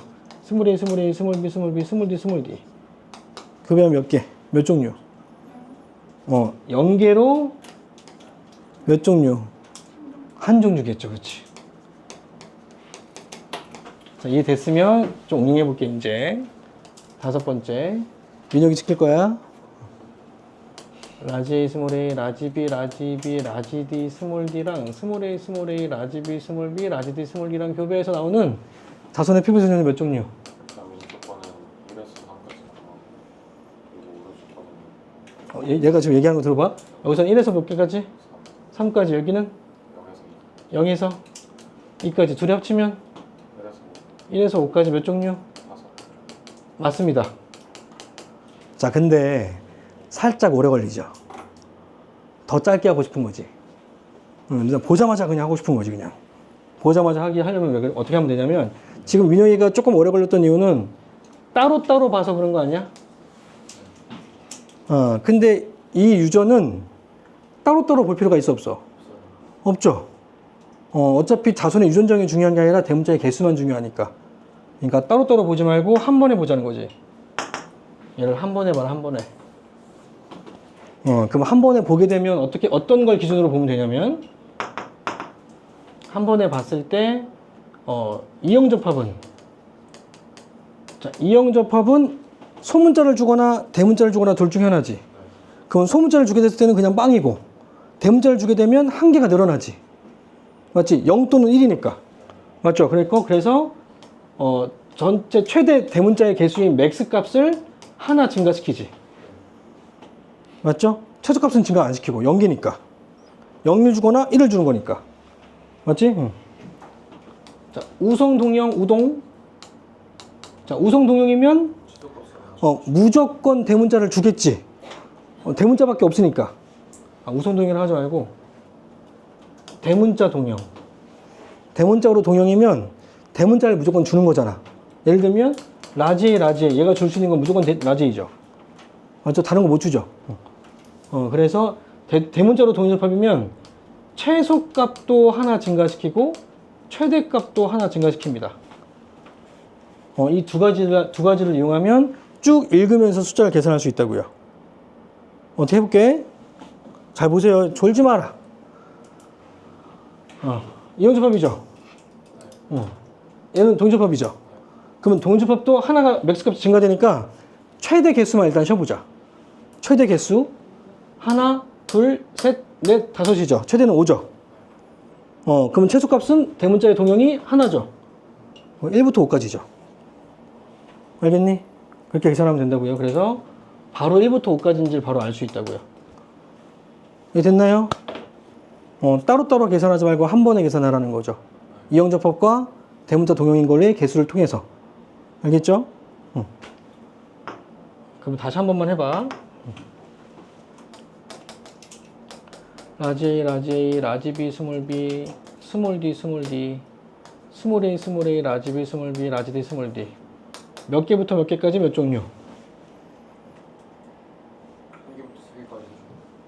스몰 A, 스몰 A, 스몰 B, 스몰 B, 스몰 D, 스몰 D. 교배하면 몇 개? 몇 종류? 0개로 몇 종류? 한 종류겠죠, 그렇지? 자, 이해됐으면 좀 응용해 볼게 이제. 다섯 번째. 민혁이 지킬 거야. 라지 A 스몰 A, 라지 B, 라지 B, 라지 D 스몰 D랑 스몰 A, 스몰 A, 라지 B, 스몰 B, 라지 D 스몰 D랑 교배해서 나오는 자손의 피부색은 몇 종류? 얘가 지금 얘기하는 거 들어봐. 여기서는 1에서 몇 개까지? 3까지. 여기는 0에서 2까지. 둘이 합치면 1에서 5까지 몇 종류? 맞습니다. 자, 근데 살짝 오래 걸리죠. 더 짧게 하고 싶은 거지. 보자마자 그냥 하고 싶은 거지 그냥. 보자마자 하려면 어떻게 하면 되냐면 지금 민영이가 조금 오래 걸렸던 이유는 따로따로 봐서 그런 거 아니야? 근데 이 유전은 따로따로 볼 필요가 있어 없어? 없죠. 어차피 자손의 유전장이 중요한 게 아니라 대문자의 개수만 중요하니까. 그러니까 따로따로 보지 말고 한 번에 보자는 거지. 얘를 한 번에 봐라, 한 번에. 그럼 한 번에 보게 되면 어떤 걸 기준으로 보면 되냐면 한 번에 봤을 때 이형접합은 자, 이형접합은 소문자를 주거나 대문자를 주거나 둘 중에 하나지. 그럼 소문자를 주게 됐을 때는 그냥 빵이고 대문자를 주게 되면 한 개가 늘어나지. 맞지? 0 또는 1이니까. 맞죠? 그래서 전체 최대 대문자의 개수인 맥스 값을 하나 증가시키지. 맞죠? 최소값은 증가 안 시키고 0개니까 0을 주거나 1을 주는 거니까. 맞지? 응. 자, 우성동형 우동. 자, 우성동형이면 무조건 대문자를 주겠지. 대문자밖에 없으니까. 우성동형을 하지 말고 대문자 동형. 대문자로 동형이면 대문자를 무조건 주는 거잖아. 예를 들면 라지 A 얘가 줄 수 있는 건 무조건 라지 A죠. 맞죠? 다른 거 못 주죠. 그래서 대문자로 동일접합이면 최소값도 하나 증가시키고 최대값도 하나 증가시킵니다. 이 두 가지를 이용하면 쭉 읽으면서 숫자를 계산할 수 있다고요. 어떻게 해볼게? 잘 보세요. 졸지 마라. 이형접합이죠. 얘는 동접합이죠. 그러면 동접합도 하나가 맥스값이 증가되니까 최대 개수만 일단 쉬어보자. 최대 개수 하나, 둘, 셋, 넷, 다섯이죠. 최대는 5죠. 그러면 최소값은 대문자의 동형이 하나죠. 1부터 5까지죠. 알겠니? 그렇게 계산하면 된다고요. 그래서 바로 1부터 5까지인지를 바로 알 수 있다고요. 이해 됐나요? 따로따로 계산하지 말고 한 번에 계산하라는 거죠. 이형접합과 대문자 동형인 걸의 개수를 통해서. 알겠죠? 그럼 다시 한 번만 해봐. 라지 A, 라지 B, 스몰 B, 스몰 D, 스몰 D, 스몰 A, 라지 B, 스몰 B, 라지 D, 스몰 D. 몇 개부터 몇 개까지 몇 종류?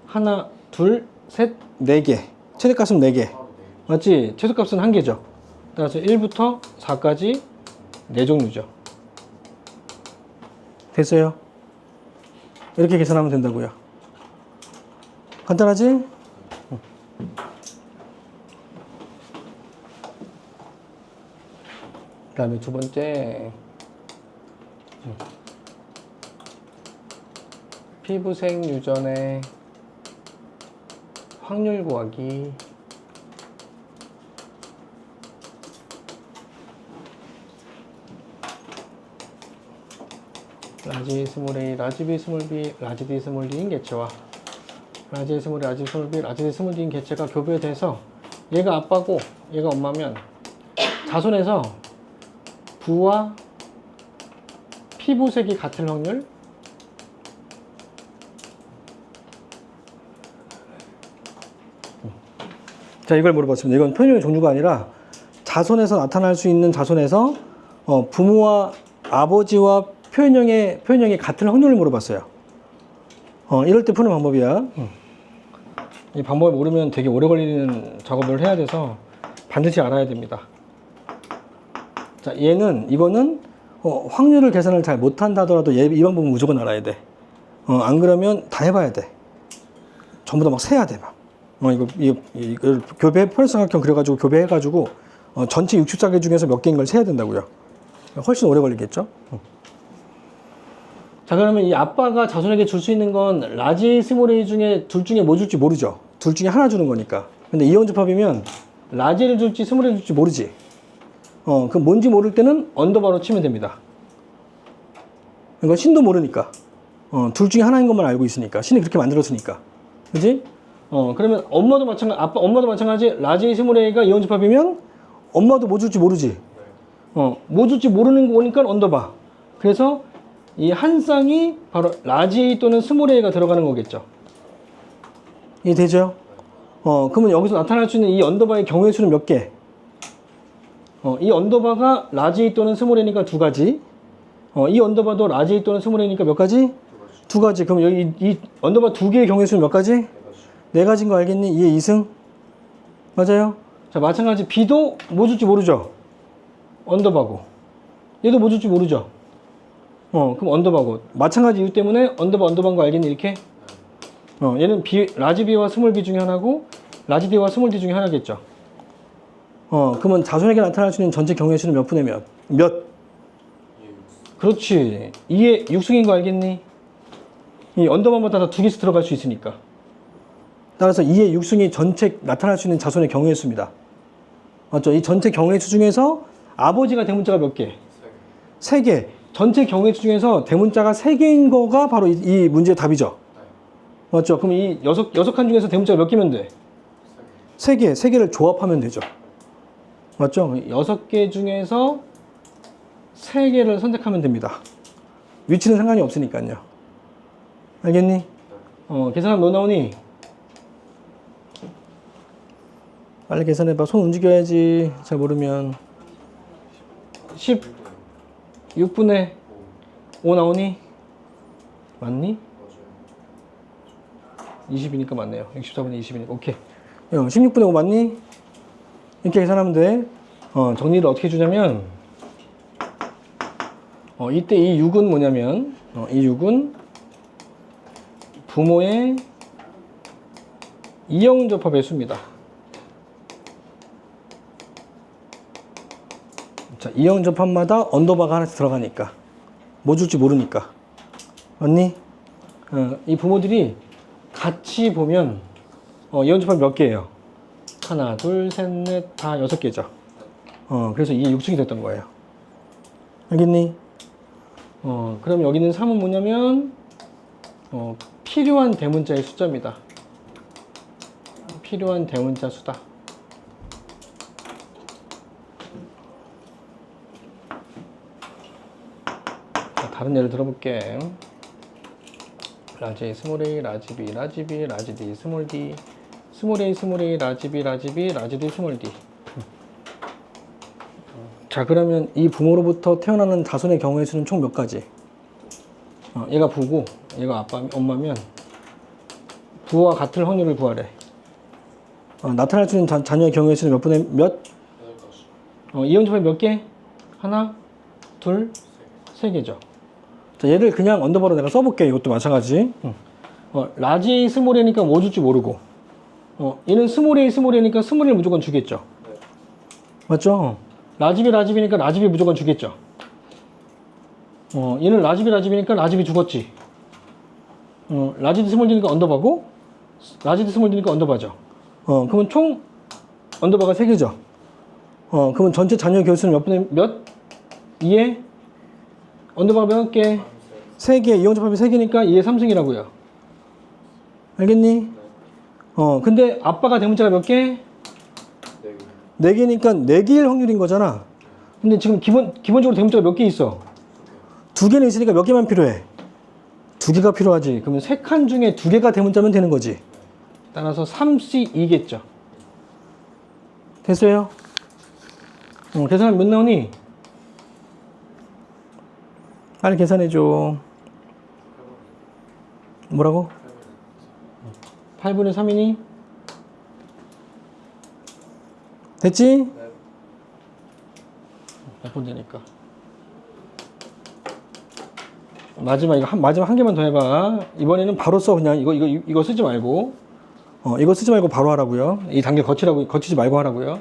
하나, 둘, 셋, 네 개. 최대값은 4개. 맞지? 최소값은 1개죠. 따라서 1부터 4까지 4종류죠. 됐어요? 이렇게 계산하면 된다고요. 간단하지? 그 다음에 두 번째, 피부색 유전의 확률 구하기. 라지 스몰 A, 라지 B 스몰 B, 라지 D 스몰 D인 개체와 라지 A 스몰 A, 라지 스몰 B, 라지 D 스몰 D인 개체가 교배돼서 얘가 아빠고 얘가 엄마면 자손에서 부와 피부색이 같을 확률, 자, 이걸 물어봤습니다. 이건 표현의 종류가 아니라 자손에서 나타날 수 있는 자손에서 부모와 아버지와 표현형이 같은 확률을 물어봤어요. 이럴 때 푸는 방법이야. 이 방법을 모르면 되게 오래 걸리는 작업을 해야 돼서 반드시 알아야 됩니다. 자, 이거는 확률을 계산을 잘 못한다 하더라도 이 방법은 무조건 알아야 돼. 안 그러면 다 해봐야 돼. 전부 다 막 세야 돼. 막. 이거 교배 펄성각형 그려가지고 교배해가지고 전체 64개 중에서 몇 개인 걸 세야 된다고요. 훨씬 오래 걸리겠죠. 자, 그러면 이 아빠가 자손에게 줄 수 있는 건 라지 스몰 A 중에 둘 중에 뭐 줄지 모르죠. 둘 중에 하나 주는 거니까. 근데 이온접합이면 라지를 줄지 스몰 A를 줄지 모르지. 그럼 뭔지 모를 때는 언더바로 치면 됩니다. 이건 신도 모르니까. 둘 중에 하나인 것만 알고 있으니까. 신이 그렇게 만들었으니까. 그지? 그러면 엄마도 마찬가지. 라지 스몰 A가 이온접합이면 엄마도 뭐 줄지 모르지. 뭐 줄지 모르는 거니까 언더바. 그래서 이 한 쌍이 바로 라지 A 또는 스몰 A가 들어가는 거겠죠. 이해되죠? 그러면 여기서 나타날 수 있는 이 언더바의 경우의 수는 몇 개? 이 언더바가 라지 A 또는 스몰 A니까 두 가지. 이 언더바도 라지 A 또는 스몰 A니까 몇 가지? 두 가지. 그럼 여기 이 언더바 두 개의 경우의 수는 몇 가지? 네 가지인 거 알겠니? 2의 2승? 맞아요? 자, 마찬가지 B도 뭐 줄지 모르죠? 언더바고. 얘도 뭐 줄지 모르죠? 그럼 언더바고. 마찬가지 이유 때문에 언더바인 거 알겠니? 이렇게? 얘는 라지 B와 스몰 B 중에 하나고, 라지 D와 스몰 D 중에 하나겠죠. 그러면 자손에게 나타날 수 있는 전체 경우의 수는 몇 분의 몇? 몇? 그렇지. 2의 6승인 거 알겠니? 이 언더바마다 다 두 개씩 들어갈 수 있으니까. 따라서 2의 6승이 전체 나타날 수 있는 자손의 경우의 수입니다. 맞죠? 이 전체 경우의 수 중에서 아버지가 대문자가 몇 개? 3개. 전체 경우의 수 중에서 대문자가 3개인 거가 바로 이 문제의 답이죠. 맞죠? 그럼 이 여섯 칸 중에서 대문자가 몇 개면 돼? 3개. 3개를 조합하면 되죠. 맞죠? 6개 중에서 3개를 선택하면 됩니다. 위치는 상관이 없으니까요. 알겠니? 계산하면 뭐 나오니? 빨리 계산해봐. 손 움직여야지. 잘 모르면. 16분의 5 나오니? 맞니? 20이니까 맞네요. 64분의 20이니까. 오케이. 16분의 5 맞니? 이렇게 계산하면 돼. 정리를 어떻게 해주냐면, 이때 이 6은 뭐냐면, 이 6은 부모의 이형접합의 수입니다. 자, 이형접합마다 언더바가 하나씩 들어가니까. 뭐 줄지 모르니까. 맞니? 이 부모들이 같이 보면, 이형접합이 몇 개예요? 하나, 둘, 셋, 넷, 다 6개죠. 그래서 이게 6승이 됐던 거예요. 알겠니? 그럼 여기 있는 3은 뭐냐면, 필요한 대문자의 숫자입니다. 필요한 대문자 수다. 자, 다른 예를 들어볼게. 라지 A, 스몰 A, 라지 B, 라지 B, 라지 D, 스몰 D, 스몰 A, 스몰 A, 라지 B, 라지 B, 라지 D, 스몰 D. 자, 그러면 이 부모로부터 태어나는 자손의 경우의 수는 총 몇 가지? 얘가 부고 얘가 엄마면 부와 같을 확률을 구하래. 나타날 수 있는 자녀의 경우의 수는 몇 분의 몇? 이온 접합이 몇 개? 하나, 둘, 세 개죠. 자, 얘를 그냥 언더바로 내가 써볼게. 이것도 마찬가지. 라지 A 스몰 A니까 뭐 줄지 모르고, 얘는 스몰 A 스몰 A니까 스몰 A를 무조건 주겠죠. 맞죠? 라지 B 라지 B니까 라지 B 무조건 주겠죠. 얘는 라지 B 라지 B니까 라지 B 죽었지. 라지 D 스몰 D니까 언더바고, 라지 D 스몰 D니까 언더바죠. 그러면 총 언더바가 3개죠. 그러면 전체 잔여 교수는 몇 분의 몇? 2에 언더바가 몇 개? 3개. 이온 접합이 3개니까 2의 3승이라고요. 알겠니? 근데 아빠가 대문자가 몇 개? 4개니까 4개일 확률인 거잖아. 근데 지금 기본적으로 대문자가 몇 개 있어? 2개는 있으니까 몇 개만 필요해? 2개가 필요하지. 그러면 3칸 중에 2개가 대문자면 되는 거지. 따라서 3C2겠죠. 됐어요? 계산하면 몇 나오니? 빨리 계산해줘. 뭐라고? 8분의 3이니? 됐지? 몇 번 되니까. 마지막 한 개만 더 해봐. 이번에는 바로 써. 그냥 이거 쓰지 말고. 이거 쓰지 말고 바로 하라고요. 이 단계 거치지 말고 하라고요.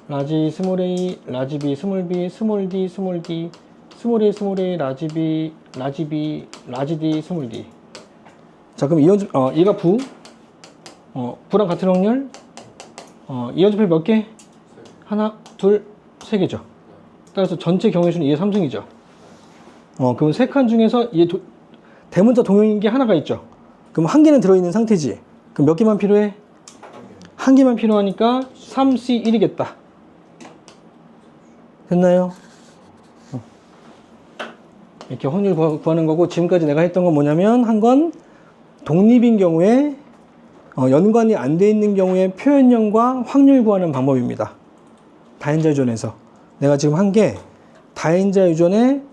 라지 스몰 A, 라지 B, 스몰 B, 스몰 D, 스몰 D, 스몰 A, 스몰 A, 라지 B, 라지 B, 라지 D, 스몰 D. 자, 그럼 얘가 부랑 같은 확률. 이온 접합이 몇 개? 하나, 둘, 세 개죠. 따라서 전체 경우의 수는 2의 3승이죠. 그럼 3칸 중에서 대문자 동형인 게 하나가 있죠. 그럼 한 개는 들어있는 상태지. 그럼 몇 개만 필요해? 한 개만 필요하니까 3C1이겠다. 됐나요? 이렇게 확률 구하는 거고, 지금까지 내가 했던 건 뭐냐면, 한 건 독립인 경우에, 연관이 안 돼 있는 경우에 표현형과 확률 구하는 방법입니다. 다인자 유전에서. 내가 지금 한 게 다인자 유전에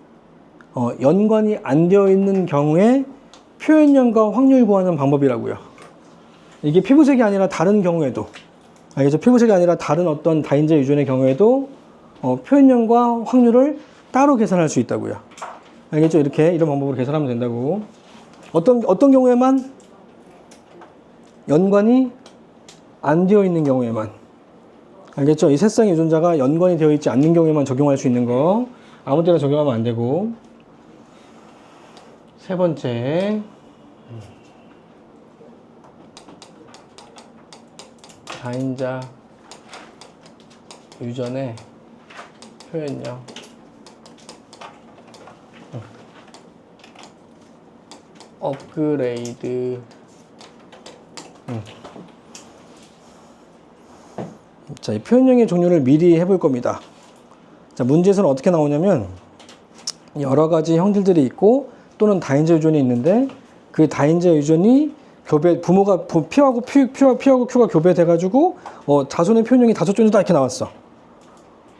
연관이 안 되어 있는 경우에 표현형과 확률 구하는 방법이라고요. 이게 피부색이 아니라 다른 경우에도, 알겠죠? 피부색이 아니라 다른 어떤 다인자 유전의 경우에도 표현형과 확률을 따로 계산할 수 있다고요. 알겠죠? 이런 방법으로 계산하면 된다고. 어떤 경우에만? 연관이 안 되어 있는 경우에만. 알겠죠? 이 세 쌍의 유전자가 연관이 되어 있지 않는 경우에만 적용할 수 있는 거. 아무 때나 적용하면 안 되고. 세 번째. 다인자 유전의 표현형. 업그레이드. 자, 이 표현형의 종류를 미리 해볼 겁니다. 자, 문제에서는 어떻게 나오냐면, 여러 가지 형질들이 있고, 또는 다인자 유전이 있는데, 그 다인자 유전이 부모가 P하고 Q가 교배돼가지고, 자손의 표현형이 5종이 다 이렇게 나왔어.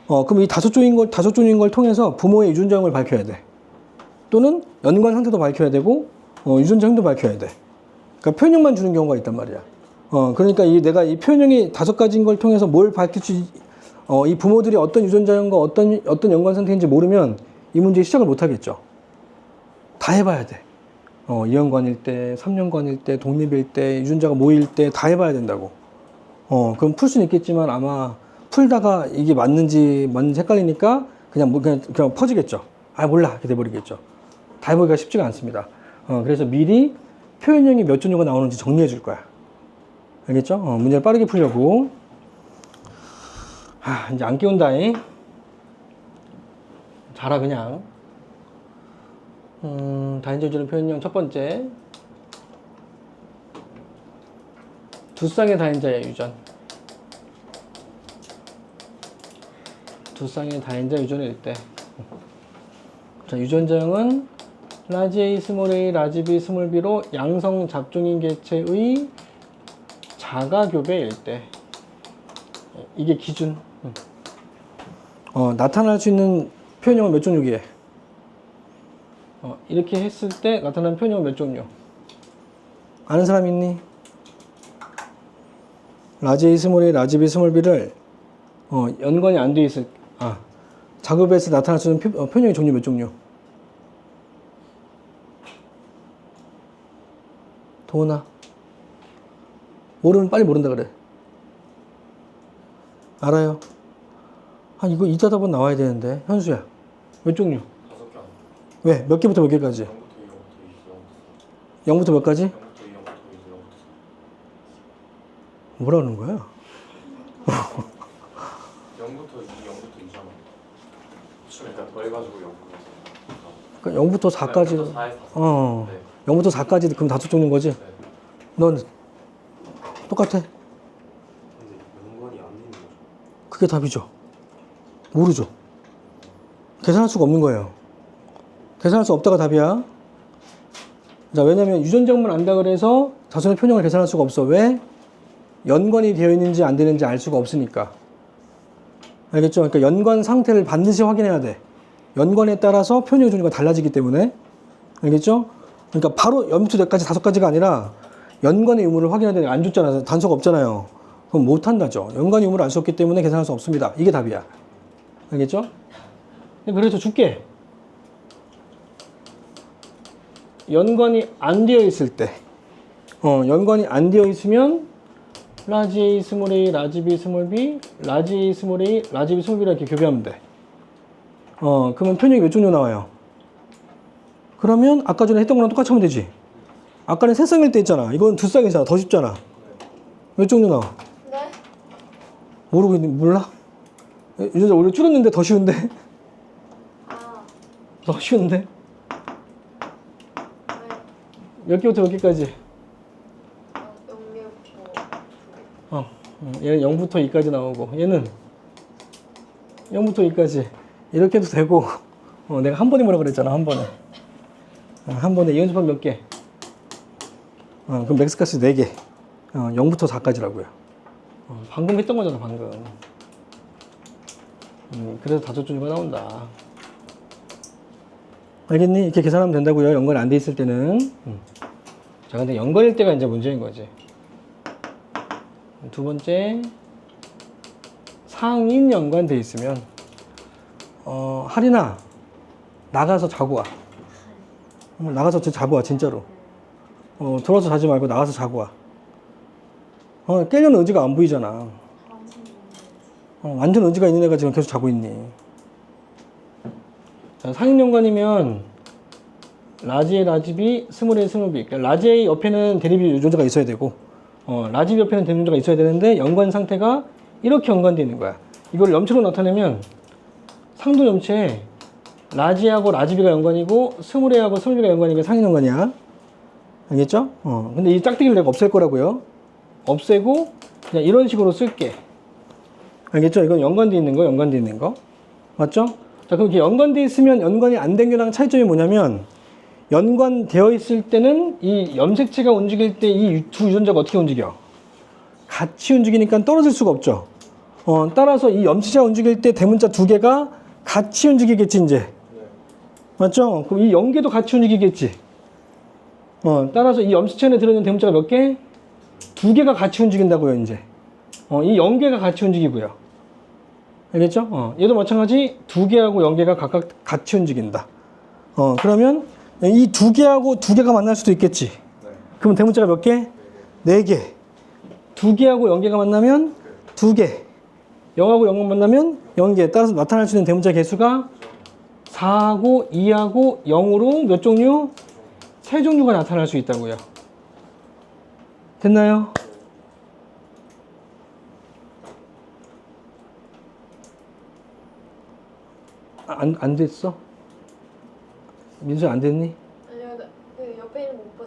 그럼 이 5종인 걸 통해서 부모의 유전자형을 밝혀야 돼. 또는 연관 상태도 밝혀야 되고, 유전자형도 밝혀야 돼. 그러니까 표현형만 주는 경우가 있단 말이야. 그러니까 내가 이 표현형이 5가지인 걸 통해서 뭘 밝힐지, 이 부모들이 어떤 유전자형과 어떤 연관 상태인지 모르면 이 문제 시작을 못 하겠죠. 다 해봐야 돼. 2연관일 때, 3연관일 때, 독립일 때, 유전자가 모일 때 다 해봐야 된다고. 그럼 풀 수는 있겠지만 아마 풀다가 이게 맞는지 헷갈리니까 그냥 퍼지겠죠. 몰라. 이렇게 돼버리겠죠. 다 해보기가 쉽지가 않습니다. 그래서 미리 표현형이 몇 종류가 나오는지 정리해 줄 거야. 알겠죠? 문제를 빠르게 풀려고. 이제 안 끼운다잉. 자라, 그냥. 다인자 유전의 표현형 첫 번째. 두 쌍의 다인자의 유전. 두 쌍의 다인자 유전일 때. 자, 유전자형은 라지 A, 스몰 A, 라지 B, 스몰 B로 양성 잡종인 개체의 자가 교배일 때. 이게 기준. 나타날 수 있는 표현형은 몇 종류기에? 이렇게 했을 때 나타나는 표현형은 몇 종류? 아는 사람 있니? 라지 A, 스몰 A, 라지 B, 스몰 B를 연관이 안 돼 있을 작업에서 나타날 수 있는 표현형의 종류 몇 종류? 도훈아 모르면 빨리 모른다 그래. 알아요? 이거 이따 답은 나와야 되는데. 현수야 몇 종류? 5개 안 왜? 몇 개부터 몇 개까지? 0부터 몇 가지? 0부터 2, 0부터 2, 0부터 4. 뭐라 그러는 거야? 0부터 2, 0부터 2잖아. 그러니까 더해가지고 0부터 그러니까 0부터 4까지. 0부터 4에서 4. 네. 0부터 4까지 그럼 5종류인 거지? 네. 넌 똑같아. 근데 연관이 안 되는 거죠. 그게 답이죠. 모르죠. 계산할 수가 없는 거예요. 계산할 수 없다가 답이야. 자, 왜냐면 유전자만 안다 그래서 자손의 표현형을 계산할 수가 없어. 왜? 연관이 되어 있는지 안 되는지 알 수가 없으니까. 알겠죠? 그러니까 연관 상태를 반드시 확인해야 돼. 연관에 따라서 표현형 종류가 달라지기 때문에. 알겠죠? 그러니까 바로 0부터 몇까지 5가지가 아니라 연관의 유무를 확인해야 되는 안 줬잖아요. 단서가 없잖아요. 그럼 못 한다죠. 연관의 유무를 알 수 없기 때문에 계산할 수 없습니다. 이게 답이야. 알겠죠? 그래서 줄게. 연관이 안 되어 있을 때, 연관이 안 되어 있으면 라지 A 스몰 A, 라지 B 스몰 B, 라지 A 스몰 A, 라지 B 스몰 B라 이렇게 교배하면 돼. 그러면 표현형이 몇 종류 나와요? 그러면 아까 전에 했던 거랑 똑같이 하면 되지. 아까는 세 쌍일 때 있잖아. 이건 두 쌍이잖아. 더 쉽잖아. 몇 종류 나와? 네? 모르고 있는 몰라? 유전자 오히려 줄었는데 더 쉬운데? 아, 더 쉬운데? 네. 몇 개부터 몇 개까지? 0부터 2개. 얘는 0부터 2까지 나오고 얘는 0부터 2까지 이렇게 해도 되고 내가 한 번에 뭐라 그랬잖아. 한 번에 한 번에 이연습하면 몇 개? 그럼 맥스가스 4개 0부터 4까지라고요. 방금 했던 거잖아 방금. 그래서 5종류가 나온다. 알겠니? 이렇게 계산하면 된다고요. 연관이 안 돼 있을 때는. 자, 근데 연관일 때가 이제 문제인 거지. 두 번째, 상인 연관돼 있으면 하리나 나가서 자고 와. 나가서 자고 와 진짜로. 들어와서 자지 말고 나가서 자고 와. 깨려는 의지가 안 보이잖아. 완전 의지가 있는 애가 지금 계속 자고 있니. 자, 상인 연관이면 라지 A, 라지 B, 스몰 A, 스몰 B. 그러니까 라지 A 옆에는 대립 유전자가 있어야 되고 라지 B 옆에는 대립 유전자가 있어야 되는데 연관 상태가 이렇게 연관되어 있는 거야. 이걸 염체로 나타내면 상도 염체에 라지하고 라지 B가 연관이고 스몰 A하고 스몰 B가 연관이니까 상인 연관이야. 알겠죠? 근데 이 짝대기를 내가 없앨 거라고요. 없애고 그냥 이런 식으로 쓸게. 알겠죠? 이건 연관되어 있는 거, 연관되어 있는 거. 맞죠? 자, 그럼 이렇게 연관되어 있으면 연관이 안 된 거랑 차이점이 뭐냐면 연관되어 있을 때는 이 염색체가 움직일 때 이 두 유전자가 어떻게 움직여? 같이 움직이니까 떨어질 수가 없죠. 따라서 이 염색체가 움직일 때 대문자 두 개가 같이 움직이겠지, 이제. 맞죠? 그럼 이 연계도 같이 움직이겠지. 따라서 이 염색체 안에 들어있는 대문자가 몇 개? 두 개가 같이 움직인다고요, 이제. 이 연계가 같이 움직이고요. 알겠죠? 얘도 마찬가지 두 개하고 연계가 각각 같이 움직인다. 그러면 이 두 개하고 두 개가 만날 수도 있겠지. 그러면 대문자가 몇 개? 네 개. 두 개하고 연계가 만나면 두 개. 0하고 0만 만나면 0개. 따라서 나타날 수 있는 대문자 개수가 4하고 2하고 0으로 몇 종류? 세 종류가 나타날 수 있다고요. 됐나요? 안 됐어? 민수 안 됐니? 아니요, 그 옆에 있는 거 못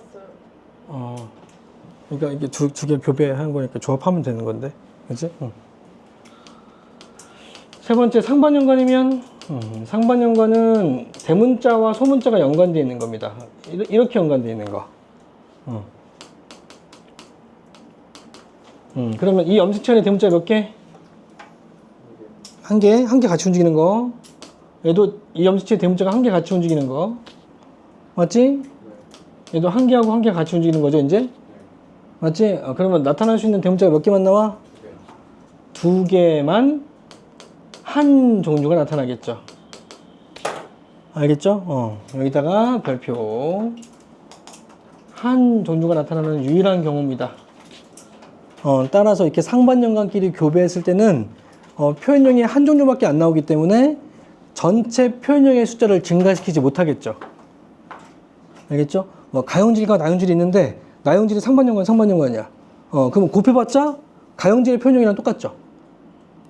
봤어요. 그러니까 이게 두 개 교배하는 거니까 조합하면 되는 건데, 그렇지? 세 번째 상반 연관이면 상반 연관은 대문자와 소문자가 연관되어 있는 겁니다. 이렇게 연관되어 있는 거. 그러면 이 염색체 안에 대문자 몇 개? 한 개 같이 움직이는 거. 얘도 이 염색체 대문자가 한 개 같이 움직이는 거. 맞지? 얘도 한 개하고 한 개 같이 움직이는 거죠, 이제? 맞지? 그러면 나타날 수 있는 대문자가 몇 개만 나와? 두 개만 한 종류가 나타나겠죠. 알겠죠? 여기다가 별표. 한 종류가 나타나는 유일한 경우입니다. 따라서 이렇게 상반연관끼리 교배했을 때는 표현형이 한 종류밖에 안 나오기 때문에 전체 표현형의 숫자를 증가시키지 못하겠죠. 알겠죠? 가형질과 나형질이 있는데 나형질이 상반연관이야. 그러면 곱해봤자 가형질의 표현형이랑 똑같죠.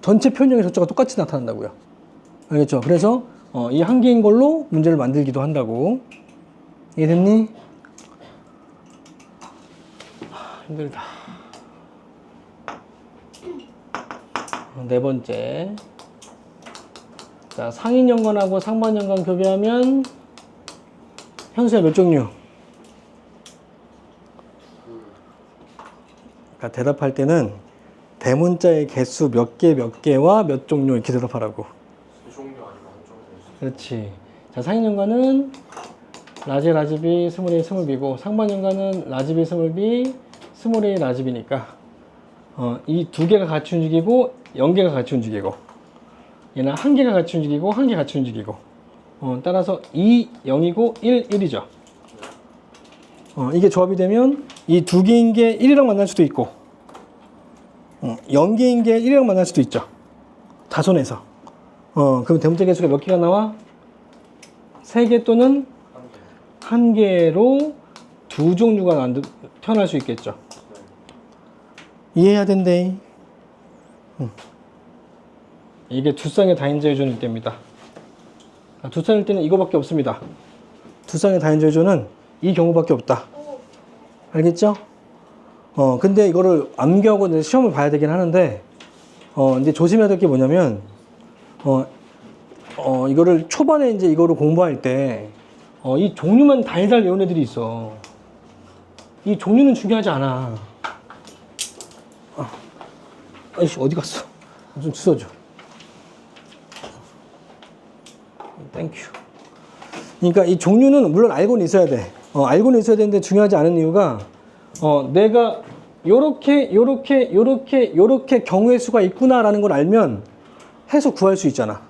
전체 표현형의 숫자가 똑같이 나타난다고요. 알겠죠? 그래서 이 한 개인 걸로 문제를 만들기도 한다고. 이해됐니? 힘들다. 네 번째. 자, 상인연관하고 상반연관 교배하면 현수야 몇 종류? 그러니까 대답할 때는 대문자의 개수 몇 개와 몇 종류 이렇게 대답하라고. 세 종류 아니면 한 종류. 그렇지. 자, 상인연관은 라지, 라지비, 스몰A, 스몰비고 상반연관은 라지비, 스몰비, 스몰A, 라지비니까 이 두 개가 같이 움직이고 0개가 같이 움직이고 얘는 한 개가 같이 움직이고 한 개 같이 움직이고 따라서 2, 0이고 1, 1이죠. 이게 조합이 되면 이 두 개인 게 1이랑 만날 수도 있고 0개인 게 1이랑 만날 수도 있죠. 다손에서. 그럼 대문자 개수가 몇 개가 나와? 3개 또는 한 개로 두 종류가 태어날 수 있겠죠. 이해해야 된대. 이게 두 쌍의 다인자 유전일 때입니다. 두 쌍일 때는 이거밖에 없습니다. 두 쌍의 다인자 유전은 이 경우밖에 없다. 알겠죠? 근데 이거를 암기하고 이제 시험을 봐야 되긴 하는데, 근데 조심해야 될 게 뭐냐면, 이거를 초반에 이제 이거를 공부할 때, 이 종류만 달달 외운 애들이 있어. 이 종류는 중요하지 않아. 아이씨, 어디 갔어? 좀 주워줘. 땡큐. 그러니까 이 종류는 물론 알고는 있어야 돼. 알고는 있어야 되는데 중요하지 않은 이유가, 내가 요렇게 경우의 수가 있구나라는 걸 알면 해서 구할 수 있잖아.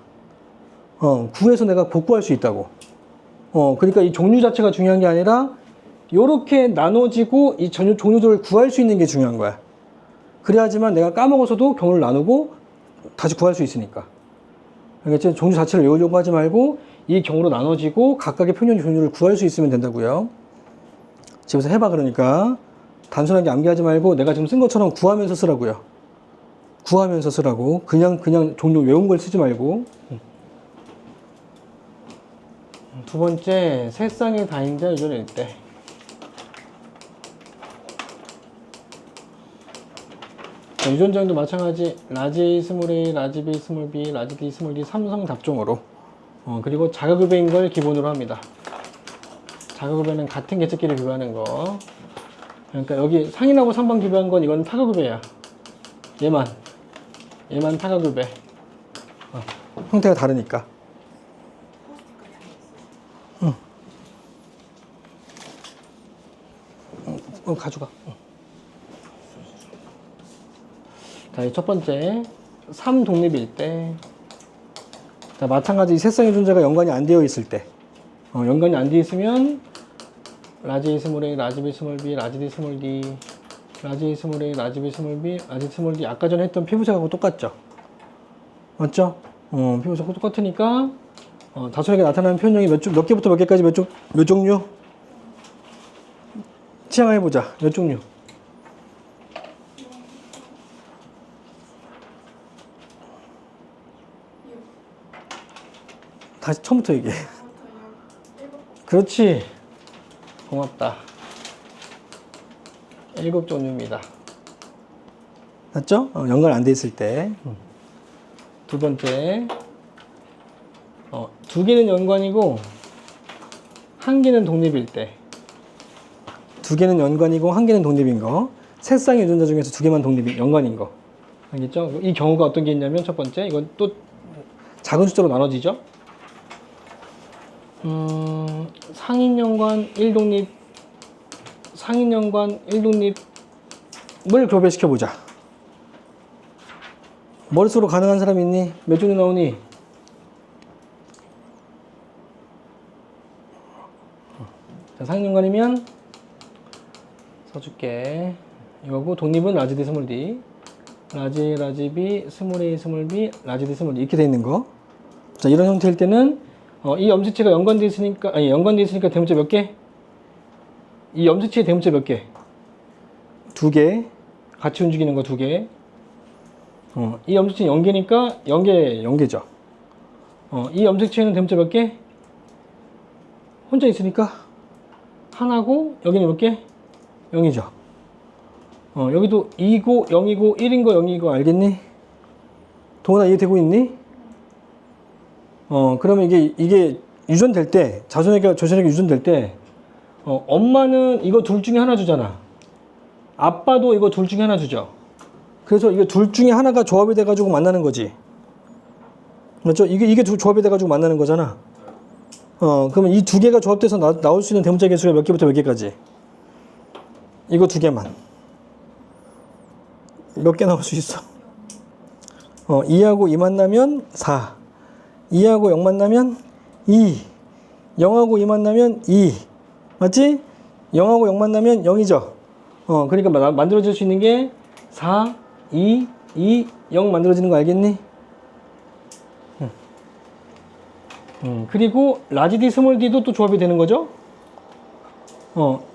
구해서 내가 복구할 수 있다고. 그러니까 이 종류 자체가 중요한 게 아니라 요렇게 나눠지고 이 종류들을 구할 수 있는 게 중요한 거야. 그래야지만 내가 까먹어서도 경우를 나누고 다시 구할 수 있으니까. 알겠지? 종류 자체를 외우려고 하지 말고 이 경우로 나눠지고 각각의 표현 종류를 구할 수 있으면 된다고요. 집에서 해봐. 그러니까 단순하게 암기하지 말고 내가 지금 쓴 것처럼 구하면서 쓰라고요. 구하면서 쓰라고. 그냥 종류 외운 걸 쓰지 말고. 두 번째, 세 쌍의 다인자 유전일 때. 유전자도 마찬가지. 라지 A, 스몰 A, 라지 B, 스몰 B, 라지 D, 스몰 D 삼성 답종으로. 그리고 자가급배인 걸 기본으로 합니다. 자가급배는 같은 개체끼리 교배하는 거. 그러니까 여기 상인하고 상반 교배한 건 이건 타가급배야. 얘만 타가급배. 형태가 다르니까. 가져가. 자, 첫 번째 3독립일 때. 자, 마찬가지 세 쌍의 존재가 연관이 안 되어 있을 때. 연관이 안 되어 있으면 라지 A 스몰 A, 라지 B 스몰 B, 라지 D 스몰 D, 라지 A 스몰 A, 라지 B 스몰 B, 라지 스몰 D. 아까 전에 했던 피부색하고 똑같죠? 맞죠? 피부색하고 똑같으니까 다소하게 나타나는 표현형이 몇 개부터 몇 개까지 몇 종류? 치향해보자. 몇 종류? 다시 처음부터 얘기해. 그렇지. 고맙다. 7종류입니다. 맞죠? 연관 안 돼 있을 때. 두 번째. 두 개는 연관이고, 한 개는 독립일 때. 두 개는 연관이고, 한 개는 독립인 거. 세 쌍의 유전자 중에서 두 개만 연관인 거. 알겠죠? 이 경우가 어떤 게 있냐면, 첫 번째. 이건 또 작은 숫자로 나눠지죠? 상인연관 1독립, 상인연관 1독립을 교배시켜보자. 머릿속으로 가능한 사람 있니? 몇 종류 나오니? 자, 상용관이면 써줄게. 이거고 독립은 라지 D 스몰 D. 라지 B, 스몰 A, 스몰 B, 라지 D 스몰 D 이렇게 돼 있는 거. 자, 이런 형태일 때는 이 염색체가 연관돼 있으니까 연관돼 있으니까 대문자 몇 개? 이 염색체의 대문자 몇 개? 2개. 같이 움직이는 거 2개. 이 염색체는 연계니까 연계죠. 이 염색체는 대문자 몇 개? 혼자 있으니까 하나고 여기는 몇 개? 0이죠. 여기도 2고 0이고 1인 거 0인 거 알겠니? 동원아 이해되고 있니? 그러면 이게 유전될 때 자손에게 조선에게 유전될 때 엄마는 이거 둘 중에 하나 주잖아. 아빠도 이거 둘 중에 하나 주죠. 그래서 이게 둘 중에 하나가 조합이 돼가지고 만나는 거지. 맞죠? 이게 조합이 돼가지고 만나는 거잖아. 그러면 이 2개가 조합돼서 나올 수 있는 대문자 개수가 몇 개부터 몇 개까지? 이거 2개만. 몇 개 나올 수 있어? 2하고 2 만나면 4. 2하고 0 만나면 2. 0하고 2 만나면 2. 맞지? 0하고 0 만나면 0이죠. 그러니까 만들어질 수 있는 게 4, 2, 2, 0 만들어지는 거 알겠니? 그리고 라지 D, 스몰 D도 또 조합이 되는 거죠?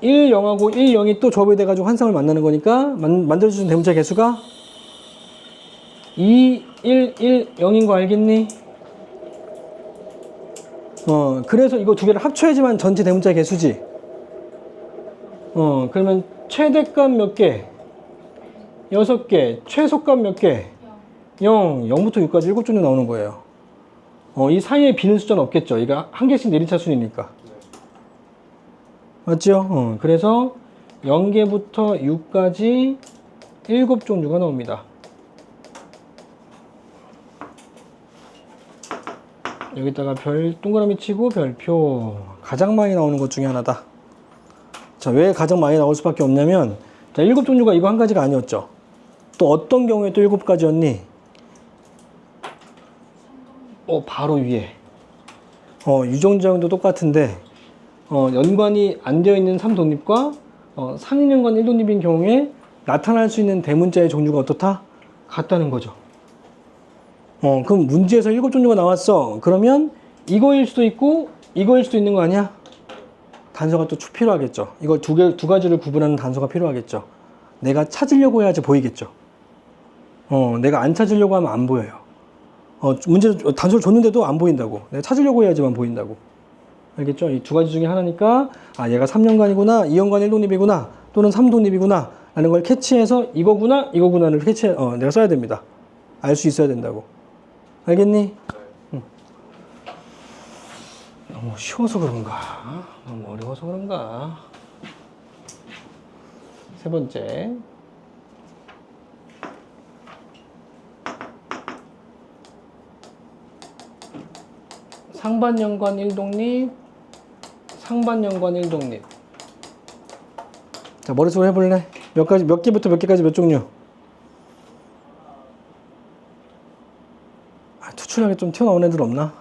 1, 0하고 1, 0이 또 조합이 돼가지고 한 쌍을 만나는 거니까 만들어주는 대문자 개수가 2, 1, 1, 0인 거 알겠니? 그래서 이거 2개를 합쳐야지만 전체 대문자 개수지. 그러면 최대값 몇 개? 6개. 최소값 몇 개? 0. 0부터 6까지 7종류 나오는 거예요. 이 사이에 비는 숫자는 없겠죠. 이거 한 개씩 내리차 순이니까. 맞죠? 그래서 0개부터 6까지 7종류가 나옵니다. 여기다가 별 동그라미 치고 별표. 가장 많이 나오는 것 중에 하나다. 자, 왜 가장 많이 나올 수밖에 없냐면, 자, 7종류가 이거 한 가지가 아니었죠. 또 어떤 경우에 또 7가지였니? 바로 위에. 유정자형도 똑같은데, 연관이 안 되어 있는 3독립과 상인연관 1독립인 경우에 나타날 수 있는 대문자의 종류가 어떻다? 같다는 거죠. 그럼 문제에서 7종류가 나왔어. 그러면 이거일 수도 있고 이거일 수도 있는 거 아니야? 단서가 또 필요하겠죠. 이걸 두 가지를 구분하는 단서가 필요하겠죠. 내가 찾으려고 해야지 보이겠죠. 내가 안 찾으려고 하면 안 보여요. 문제 단서를 줬는데도 안 보인다고. 내가 찾으려고 해야지만 보인다고. 알겠죠? 이 2가지 중에 하나니까 얘가 3연관이구나, 2연관 1독립이구나, 또는 3독립이구나 라는 걸 캐치해서 이거구나를 내가 써야 됩니다. 알 수 있어야 된다고. 알겠니? 너무 쉬워서 그런가? 너무 어려워서 그런가? 세 번째. 상반연관 1독립, 상반연관 1독립. 자, 머릿속으로 해볼래? 몇 개부터 몇 개까지 몇 종류? 투출하게 좀 튀어나온 애들 없나?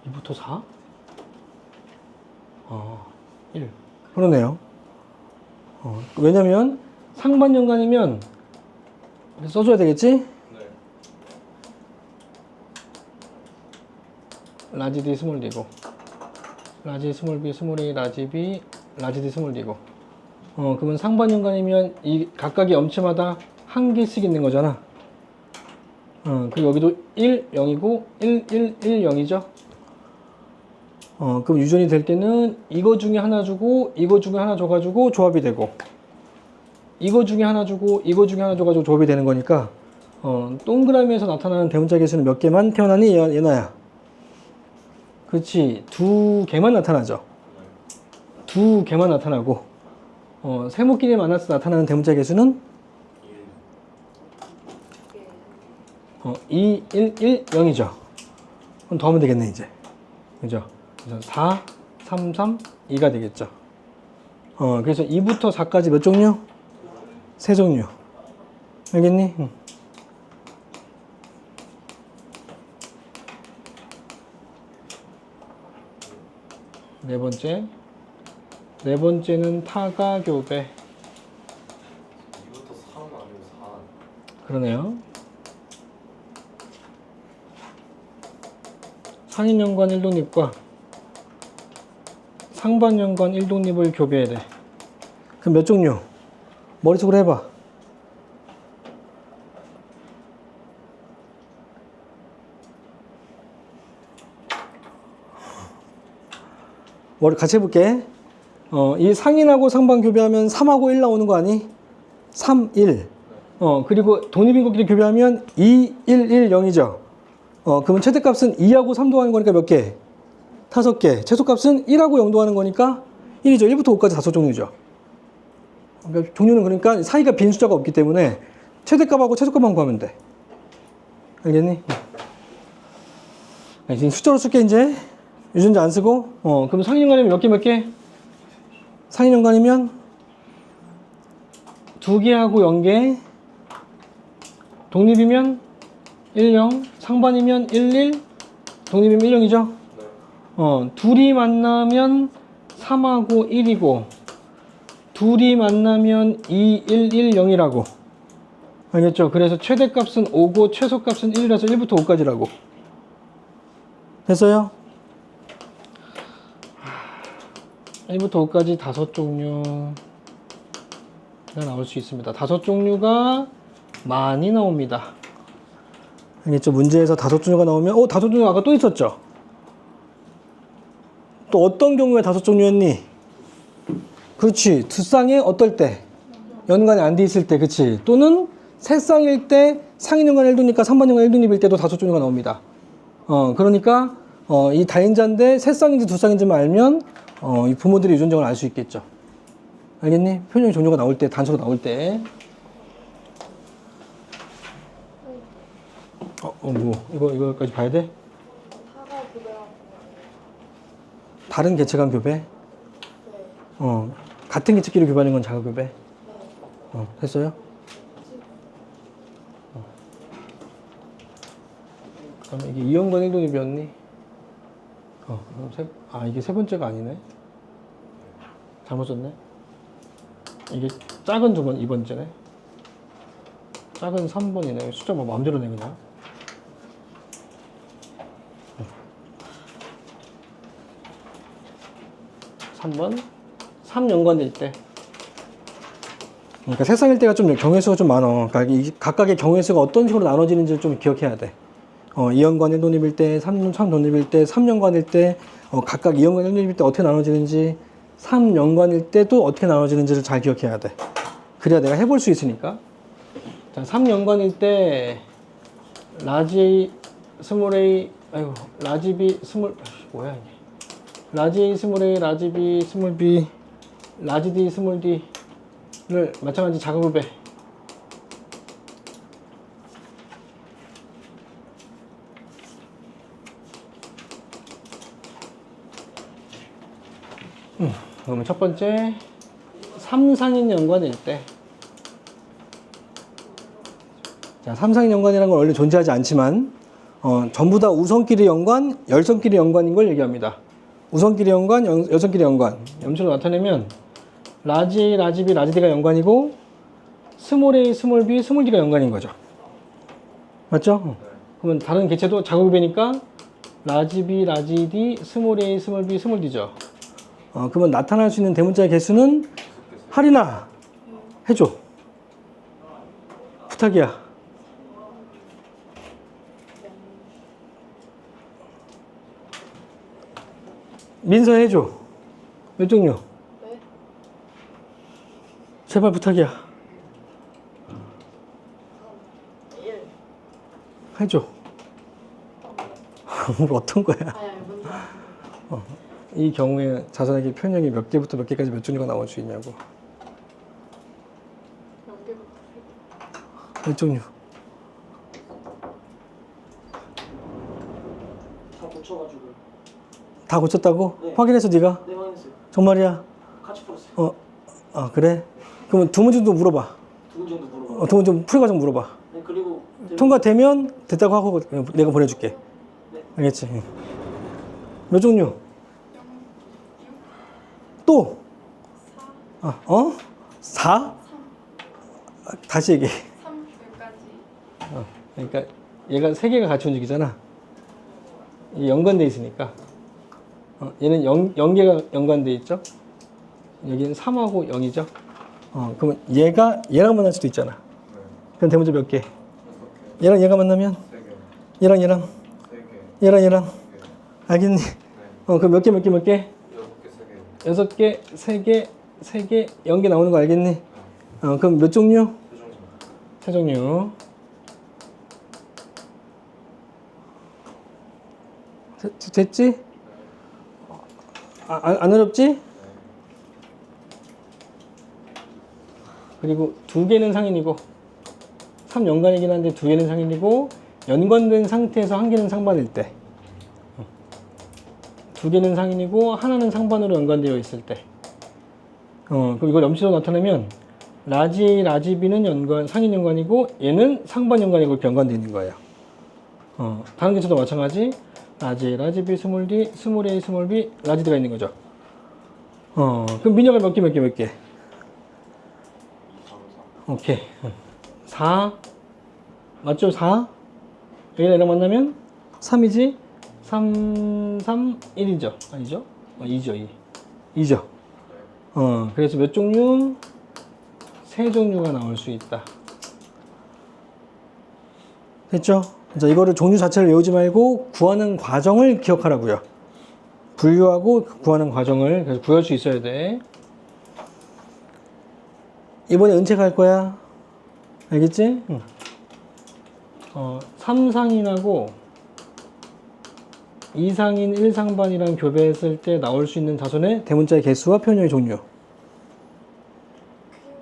2부터 4? 1. 그러네요. 왜냐면 상반연관이면 써줘야 되겠지? 네. 라지 D 스몰 D고, 라지 스몰 B, 스몰 A, 라지 B, 라지 D 스몰 D고. 그러면 상반연관이면 이 각각의 염체마다 한 개씩 있는 거잖아. 그리고 여기도 1, 0이고 1, 1, 1, 0이죠. 그럼 유전이 될 때는 이거 중에 하나 주고 이거 중에 하나 줘가지고 조합이 되고, 이거 중에 하나 주고 이거 중에 하나 줘가지고 조합이 되는 거니까 동그라미에서 나타나는 대문자 개수는 몇 개만 태어나니 얘나야? 그렇지, 2개만 나타나죠. 2개만 나타나고 세모끼리 만나서 나타나는 대문자 개수는 2, 1, 1, 0이죠. 그럼 더 하면 되겠네 이제. 그죠? 그래서 4, 3, 3, 2가 되겠죠. 그래서 2부터 4까지 몇 종류? 세 종류. 알겠니? 응. 네 번째. 네 번째는 타가 교배. 이것도 3 아니면 4. 그러네요. 상인연관 1독립과 상반연관 1독립을 교배해야 돼. 그럼 몇 종류? 머릿속으로 해봐. 머리 같이 해볼게. 이 상인하고 상반 교배하면 3하고 1 나오는 거 아니? 3, 1. 그리고 독립인국끼리 교배하면 2, 1, 1, 0이죠. 그러면 최대값은 2하고 3 더하는 거니까 몇 개? 5개. 최소값은 1하고 0 더하는 거니까 1이죠. 1부터 5까지 5종류죠. 그러니까 종류는 그러니까 사이가 빈 숫자가 없기 때문에 최대값하고 최소값만 구하면 돼. 알겠니? 지금 숫자로 쓸게 이제. 유전자 안 쓰고. 그럼 상인연관이면 몇 개 몇 개? 상인연관이면 2개하고 0개. 독립이면 1, 0. 상반이면 1, 1. 독립이면 1, 0이죠? 둘이 만나면 3하고 1이고, 둘이 만나면 2, 1, 1, 0이라고. 알겠죠? 그래서 최대값은 5고, 최소값은 1이라서 1부터 5까지라고. 됐어요? 1부터 5까지 5종류가 나올 수 있습니다. 5종류가 많이 나옵니다. 알겠죠? 문제에서 5종류가 나오면, 5종류가 아까 또 있었죠? 또 어떤 경우에 5종류였니? 그렇지. 두 쌍에 어떨 때? 연관이 안 돼 있을 때, 그치? 또는 세 쌍일 때 상인연관 1독립과 상반연관 1독립일 때도 5종류가 나옵니다. 그러니까, 이 다인자인데 세 쌍인지 두 쌍인지만 알면, 이 부모들의 유전적을 알 수 있겠죠. 알겠니? 표현형 종류가 나올 때, 단수로 나올 때. 이거까지 봐야 돼? 타가 교배하고. 다른 개체 간 교배? 네. 같은 개체끼리 교배하는 건 자가 교배? 네. 됐어요? 그다음에 이게 이연관 1독립이었니? 이게 세 번째가 아니네. 잘못 썼네. 이게 작은 2번째네. 작은 3번이네. 숫자 뭐 마음대로 내 그냥. 3번 3연관일 때. 그러니까 세상일 때가 좀 경우의 수가 좀 많아. 그러니까 이 각각의 경우의 수가 어떤 식으로 나눠지는지를 좀 기억해야 돼. 2연관 1독립일 때, 3독립일 때, 3연관일 때, 각각 2연관 1독립일 때 어떻게 나눠지는지, 3연관일 때도 어떻게 나눠지는지를 잘 기억해야 돼. 그래야 내가 해볼 수 있으니까. 자, 3연관일 때 라지 A, 스몰 A, 라지 B, 스몰, 뭐야 이게. 라지 A, 스몰 A, 라지 B, 스몰 B, 라지 D, 스몰 D를 마찬가지 작업을 해. 그러면 첫 번째 3상인 연관일 때. 자, 3상인 연관이라는 건 원래 존재하지 않지만 전부 다 우선끼리 연관, 열선끼리 연관인 걸 얘기합니다. 우선끼리 연관, 열선끼리 연관. 염수로 나타내면 라지 A, 라지 B, 라지 D가 연관이고 스몰 A, 스몰 B, 스몰 D가 연관인 거죠. 맞죠? 그러면 다른 개체도 작업배니까 라지 B, 라지 D, 스몰 A, 스몰 B, 스몰 D죠. 그러면 나타날 수 있는 대문자의 개수는 할인아 해줘. 부탁이야. 민서 해줘. 몇 종류? 네. 제발 부탁이야. 1. 해줘. 어떤 거야? 아니, 뭔지 알아요. 이 경우에 자선에게 표현형이 몇 개부터 몇 개까지 몇 종류가 나올 수 있냐고. 몇 개부터 몇 종류? 다 고쳐가지고. 다 고쳤다고? 네. 확인했어 네가? 네, 확인했어요. 정말이야? 같이 풀었어요. 그래? 그러면 두 문제도 물어봐. 두근 정도 물어봐. 동훈 좀 풀 과정 물어봐. 네, 그리고 통과되면 됐다고 하고 내가 보내줄게. 네. 알겠지? 응. 몇 종류? 또? 4, 아, 어? 4? 다시 얘기해. 3, 2까지. 그러니까 얘가 3개가 같이 움직이잖아. 이 연관돼 있으니까. 얘는 0개가 연관돼 있죠? 여기는 3하고 0이죠? 그러면 얘랑 만날 수도 있잖아. 그럼 대문자 몇 개? 얘랑 얘가 만나면? 3개, 얘랑 얘랑 3개, 얘랑 3개, 알겠니? 그럼 몇 개 몇 개 몇 개? 6개, 3개, 6개, 3개, 3개, 0개 나오는 거 알겠니? 그럼 몇 종류? 세 종류. 3종류. 됐지? 안 어렵지? 그리고 2개는 상인이고 3연관이긴 한데 2개는 상인이고 연관된 상태에서 1개는 상반일 때 2개는 상인이고 하나는 상반으로 연관되어 있을 때 그럼 이걸 염치로 나타내면 라지, 라지비는 연관, 상인 연관이고 얘는 상반 연관이고 이렇게 연관되어 있는 거예요. 다른 개수도 마찬가지 라지, 라지비, 스몰D, 스몰 A, 스몰 B, 라지드가 있는 거죠. 그럼 민혁이 몇 개, 몇 개, 몇 개? 2, 3, 4. 오케이. 4. 맞죠? 4. 여기랑 얘랑 만나면 3이지? 3, 3, 1이죠? 아니죠? 2죠, 2. 2죠? 그래서 몇 종류? 3종류가 나올 수 있다. 됐죠? 자, 이거를 종류 자체를 외우지 말고 구하는 과정을 기억하라고요. 분류하고 구하는 과정을 그래서 구할 수 있어야 돼. 이번에 은채가 할 거야. 알겠지? 응. 3상인하고 2상인 1상반이랑 교배했을 때 나올 수 있는 자손의 대문자의 개수와 표현형의 종류. 그림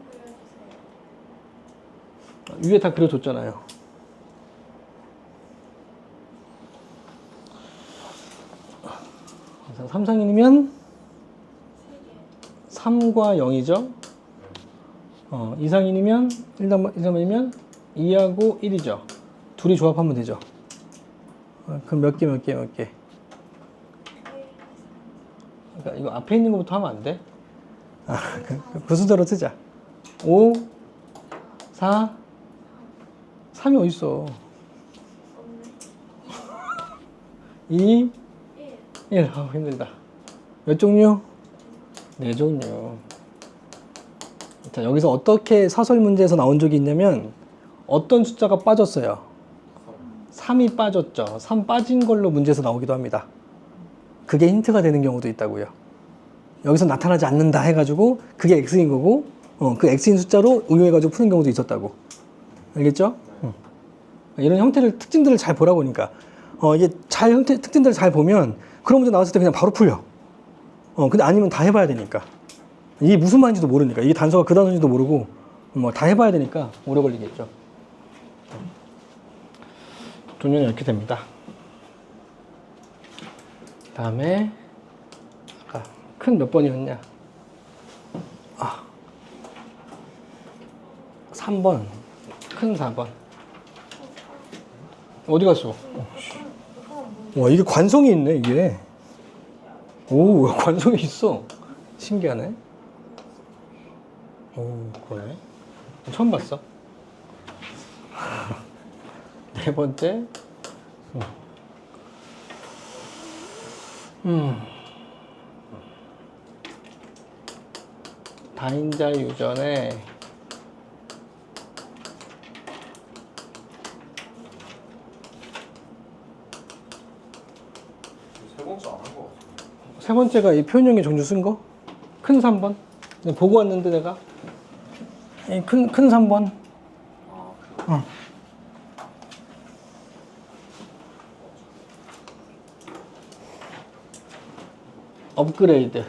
그려주세요. 위에 다 그려줬잖아요. 그래서 3상인이면 3과 0이죠. 2상인이면 1상반이면 2하고 1이죠. 둘이 조합하면 되죠. 그럼 몇 개, 몇 개, 몇 개? 그러니까 이거 앞에 있는 것부터 하면 안 돼? 그 순서로 쓰자. 5, 4, 3이 어딨어? 없네. 2, 1, 1. 힘들다. 몇 종류? 4종류. 자, 여기서 어떻게 사설 문제에서 나온 적이 있냐면 어떤 숫자가 빠졌어요? 3이 빠졌죠. 3 빠진 걸로 문제에서 나오기도 합니다. 그게 힌트가 되는 경우도 있다고요. 여기서 나타나지 않는다 해가지고 그게 X인 거고 그 X인 숫자로 응용해가지고 푸는 경우도 있었다고. 알겠죠? 이런 형태를 특징들을 잘 보라고 하니까 이게 특징들을 잘 보면 그런 문제 나왔을 때 그냥 바로 풀려. 근데 아니면 다 해봐야 되니까. 이게 무슨 말인지도 모르니까. 이게 단서가 그 단서인지도 모르고 뭐 다 해봐야 되니까 오래 걸리겠죠. 종류는 이렇게 됩니다. 다음에 아까 큰 몇 번이었냐? 3번. 큰 4번. 어디 갔어? 와, 이게 관성이 있네, 이게. 오, 관성이 있어. 신기하네. 오, 그러네. 처음 봤어. 네 번째. 다인자 유전에 세 번째 안 한 거 같아. 세 번째가 이 표현형의 종류 쓴 거? 큰 3번. 보고 왔는데 내가. 큰 3번. 업그레이드.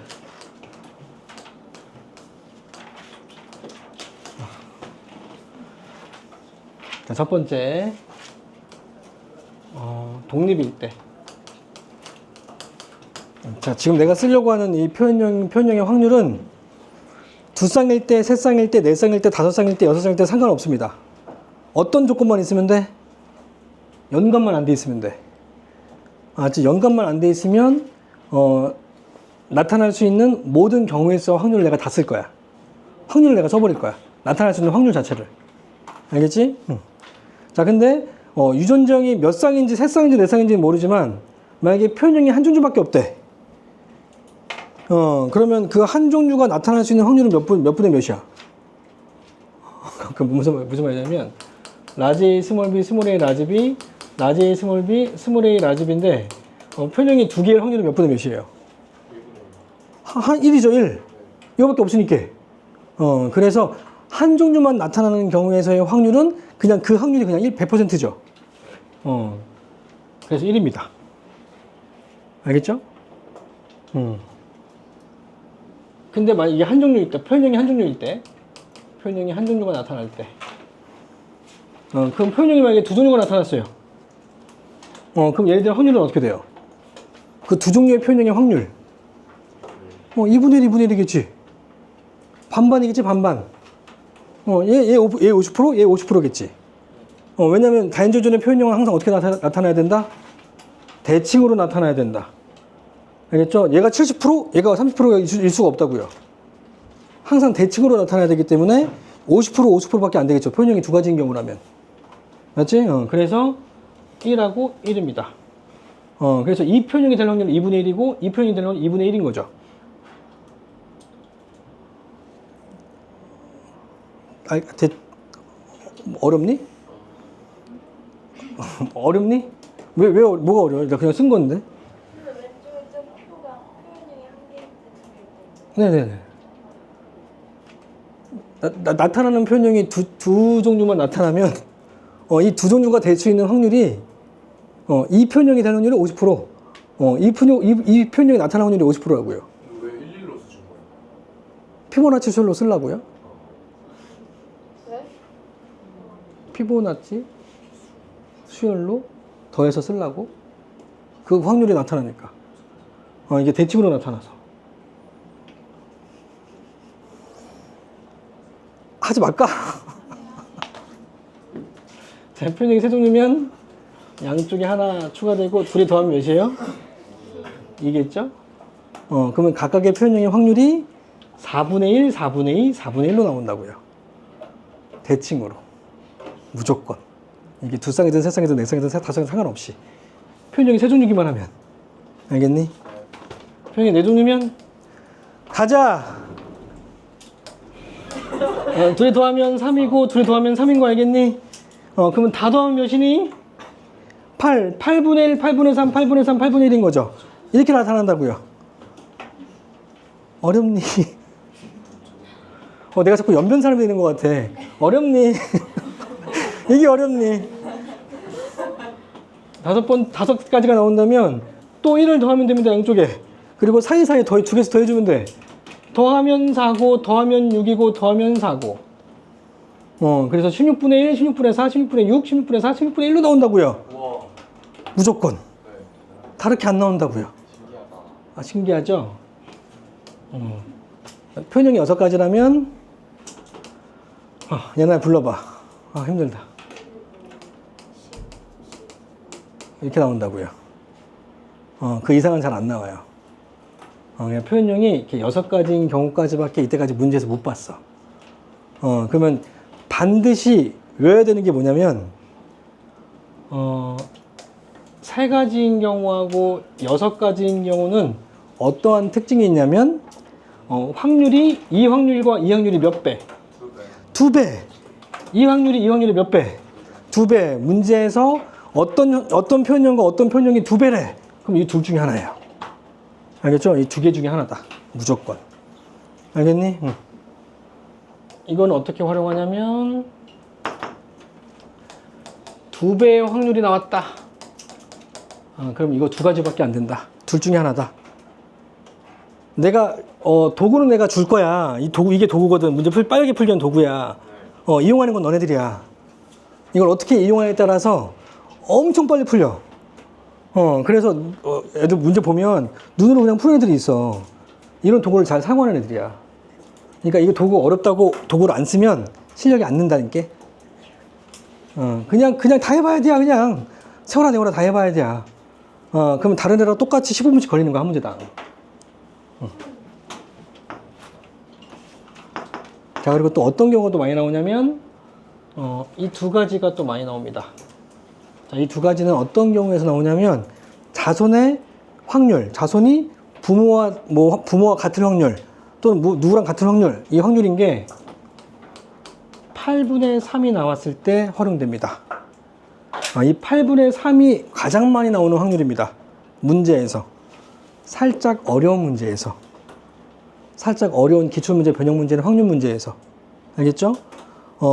자, 첫 번째. 독립일 때. 자, 지금 내가 쓰려고 하는 이 표현형의 확률은 두 쌍일 때, 세 쌍일 때, 네 쌍일 때, 다섯 쌍일 때, 여섯 쌍일 때 상관없습니다. 어떤 조건만 있으면 돼? 연관만 안 돼 있으면 돼. 아직 연관만 안 돼 있으면 나타날 수 있는 모든 경우에서 확률을 내가 다 쓸 거야. 확률을 내가 써버릴 거야. 나타날 수 있는 확률 자체를. 알겠지? 응. 자, 근데 유전자형이 몇 쌍인지 세 쌍인지 네 쌍인지는 모르지만 만약에 표현형이 한 종류밖에 없대. 그러면 그 한 종류가 나타날 수 있는 확률은 몇 분의 몇이야? 그 무슨 말이냐면 라지 A, 스몰 b, 스몰 a, 라지 b, 라지 A, 스몰 b, 스몰 a, 라지 b인데 표현형이 두 개일 확률은 몇 분의 몇이에요? 한 1이죠, 1. 이거밖에 없으니까. 그래서 한 종류만 나타나는 경우에서의 확률은 그냥 그 확률이 그냥 100%죠. 그래서 1입니다. 알겠죠? 근데 만약 이게 한 종류일 때, 표현형이 한 종류일 때, 표현형이 한 종류가 나타날 때, 그럼 표현형이 만약에 두 종류가 나타났어요. 그럼 예를 들어 확률은 어떻게 돼요? 그 두 종류의 표현형의 확률. 2분의 1, 2분의 1이겠지. 반반이겠지, 반반. 얘 50%, 얘 50%겠지. 왜냐면 다인조전의 표현형은 항상 어떻게 나타나야 된다? 대칭으로 나타나야 된다. 알겠죠? 얘가 70%, 얘가 30%일 수가 없다고요. 항상 대칭으로 나타나야 되기 때문에 50%, 50%밖에 안 되겠죠. 표현형이 두 가지인 경우라면. 맞지? 그래서 1하고 1입니다. 그래서 이 표현형이 될 확률은 2분의 1이고 이 표현이 될 확률은 2분의 1인 거죠. 어렵니? 어렵니? 뭐가 어려워? 나 그냥 쓴 건데. 근데 왼쪽에 좀 표가 표현형이 한 개일 때 네네. 나타나는 표현형이 두 종류만 나타나면 이 두 종류가 될 수 있는 확률이 이 표현형이 되는 확률이 50%, 이 표현형이 나타나는 확률이 50%라고요. 왜 11로 쓰신 거예요? 피보나치 수열로 쓰려고요? 왜? 피보나치 수열로 더해서 쓰려고? 그 확률이 나타나니까. 이게 대칭으로 나타나서. 하지 말까? 자, 표현형이 세 종류면 양쪽에 하나 추가되고 둘이 더하면 몇이에요? 2겠죠? 그러면 각각의 표현형의 확률이 4분의 1, 4분의 2, 4분의 1로 나온다고요. 대칭으로. 무조건. 이게 두 쌍이든 세 쌍이든 네 쌍이든 다섯 쌍이든 상관없이. 표현형이 세 종류기만 하면. 알겠니? 표현형이 네 종류면 가자! 둘이 더하면 3이고 둘이 더하면 3인 거 알겠니? 그러면 다 더하면 몇이니? 8, 8분의 1, 8분의 3, 8분의 3, 8분의 1인 거죠. 이렇게 나타난다고요. 어렵니? 내가 자꾸 연변 사람 되는 것 같아. 어렵니? 이게 어렵니? 다섯 가지가 나온다면 또 1을 더하면 됩니다, 양쪽에. 그리고 사이사이 두 개씩 더해주면 돼. 더하면 4고, 더하면 6이고, 더하면 4고. 그래서 16분의 1, 16분의 4, 16분의 6, 16분의 4, 16분의 1로 나온다고요. 우와. 무조건. 네. 다르게 안 나온다고요. 신기하다. 신기하죠? 표현형이 6가지라면 얘네 불러봐. 힘들다. 이렇게 나온다고요. 그 이상은 잘 안 나와요. 그냥 표현형이 이렇게 6가지인 경우까지밖에 이때까지 문제에서 못 봤어. 그러면 반드시 외워야 되는 게 뭐냐면 3가지인 경우하고 6가지인 경우는 어떠한 특징이 있냐면 확률이 이 확률과 이 확률이 몇 배? 2배. 이 확률이 몇 배? 2배. 문제에서 어떤 표현형과 어떤 표현형이 2배래. 그럼 이 둘 중에 하나예요. 알겠죠? 이 두 개 중에 하나다. 무조건. 알겠니? 응. 이건 어떻게 활용하냐면 2배의 확률이 나왔다. 그럼 이거 2가지밖에 안 된다. 둘 중에 하나다. 내가 도구는 내가 줄 거야. 이게 도구거든. 문제 빠르게 풀기 위한 도구야. 이용하는 건 너네들이야. 이걸 어떻게 이용하냐에 따라서 엄청 빨리 풀려. 그래서 애들 문제 보면 눈으로 그냥 푸는 애들이 있어. 이런 도구를 잘 사용하는 애들이야. 그러니까 이거 도구 어렵다고 도구를 안 쓰면 실력이 안 는다는 게. 그냥 다 해봐야 돼. 그냥 세월아 내월아 다 해봐야 돼. 그러면 다른 애랑 똑같이 15분씩 걸리는 거 한 문제당. 자, 그리고 또 어떤 경우가 또 많이 나오냐면 이 두 가지가 또 많이 나옵니다. 자, 이 두 가지는 어떤 경우에서 나오냐면 자손의 확률, 자손이 부모와 같은 확률 또는 누구랑 같은 확률, 이 확률인 게 8분의 3이 나왔을 때 활용됩니다. 이 8분의 3이 가장 많이 나오는 확률입니다. 문제에서. 살짝 어려운 문제에서. 살짝 어려운 기출문제, 변형문제는 확률 문제에서. 알겠죠?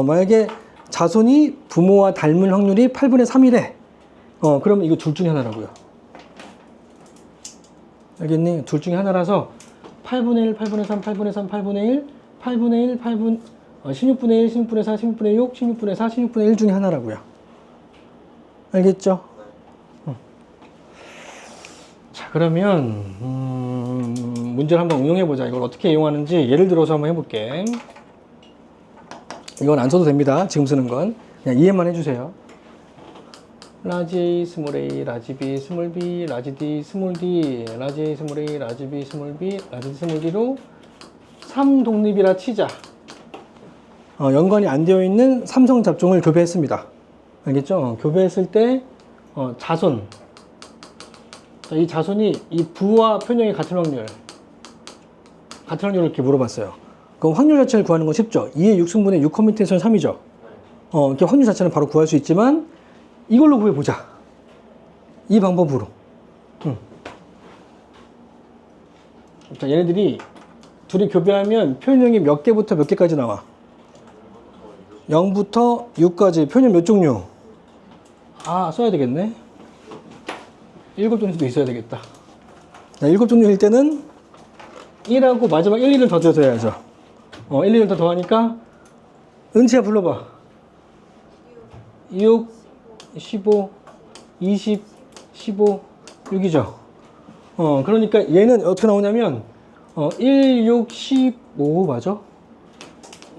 만약에 자손이 부모와 닮은 확률이 8분의 3이래. 그러면 이거 둘 중에 하나라고요. 알겠니? 둘 중에 하나라서 8분의 1, 8분의 3, 8분의 3, 8분의 1, 8분의 1, 16분의 1, 16분의 4, 16분의 6, 16분의 4, 16분의 1 중에 하나라고요. 알겠죠? 자, 그러면 문제를 한번 응용해보자. 이걸 어떻게 이용하는지 예를 들어서 한번 해볼게. 이건 안 써도 됩니다. 지금 쓰는 건. 그냥 이해만 해주세요. 라지 A, 스몰 a, 라지 B, 스몰 b, 라지 D, 스몰 d, 라지 A, 스몰 a, 라지 B, 스몰 b, 라지 D, 스몰 d로 3독립이라 치자. 연관이 안 되어 있는 삼성 잡종을 교배했습니다. 알겠죠? 교배했을 때 자손. 자, 이 자손이 이 부와 편형이 같은 확률을 이렇게 물어봤어요. 그럼 확률 자체를 구하는 건 쉽죠. 2의 6승분의 6 커뮤니테이션 3이죠. 이렇게 확률 자체는 바로 구할 수 있지만 이걸로 구해보자. 이 방법으로. 자, 얘네들이 둘이 교배하면 표현형이 몇 개부터 몇 개까지 나와? 0부터 6까지. 표현형 몇 종류? 써야 되겠네. 7종류도 있어야 되겠다. 자, 7종류일 때는 1하고 마지막 1, 2를 더 줘야죠. 1, 2를 더 더하니까 은치야 불러봐. 6, 15, 20, 15, 6이죠. 그러니까 얘는 어떻게 나오냐면 1, 6, 15 맞아?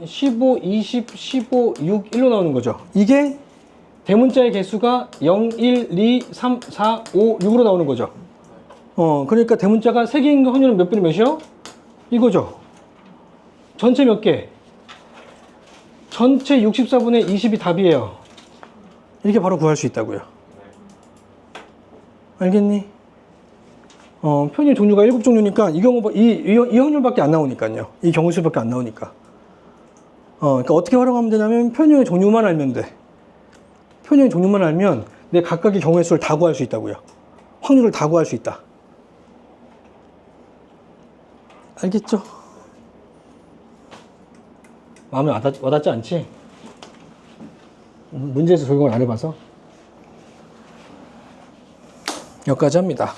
15, 20, 15, 6, 1로 나오는 거죠. 이게 대문자의 개수가 0, 1, 2, 3, 4, 5, 6으로 나오는 거죠. 그러니까 대문자가 3개인 확률은 몇 분의 몇이요? 이거죠. 전체 몇 개? 전체 64분의 20이 답이에요. 이렇게 바로 구할 수 있다고요. 알겠니? 편의 종류가 7종류니까 이 경우 이 확률밖에 안 나오니까요. 이 경우수밖에 안 나오니까. 그러니까 어떻게 활용하면 되냐면 편의의 종류만 알면 돼. 편의의 종류만 알면 내 각각의 경우의 수를 다 구할 수 있다고요. 확률을 다 구할 수 있다. 알겠죠? 마음에 와닿지 않지? 문제에서 적용을 안 해봐서 여기까지 합니다.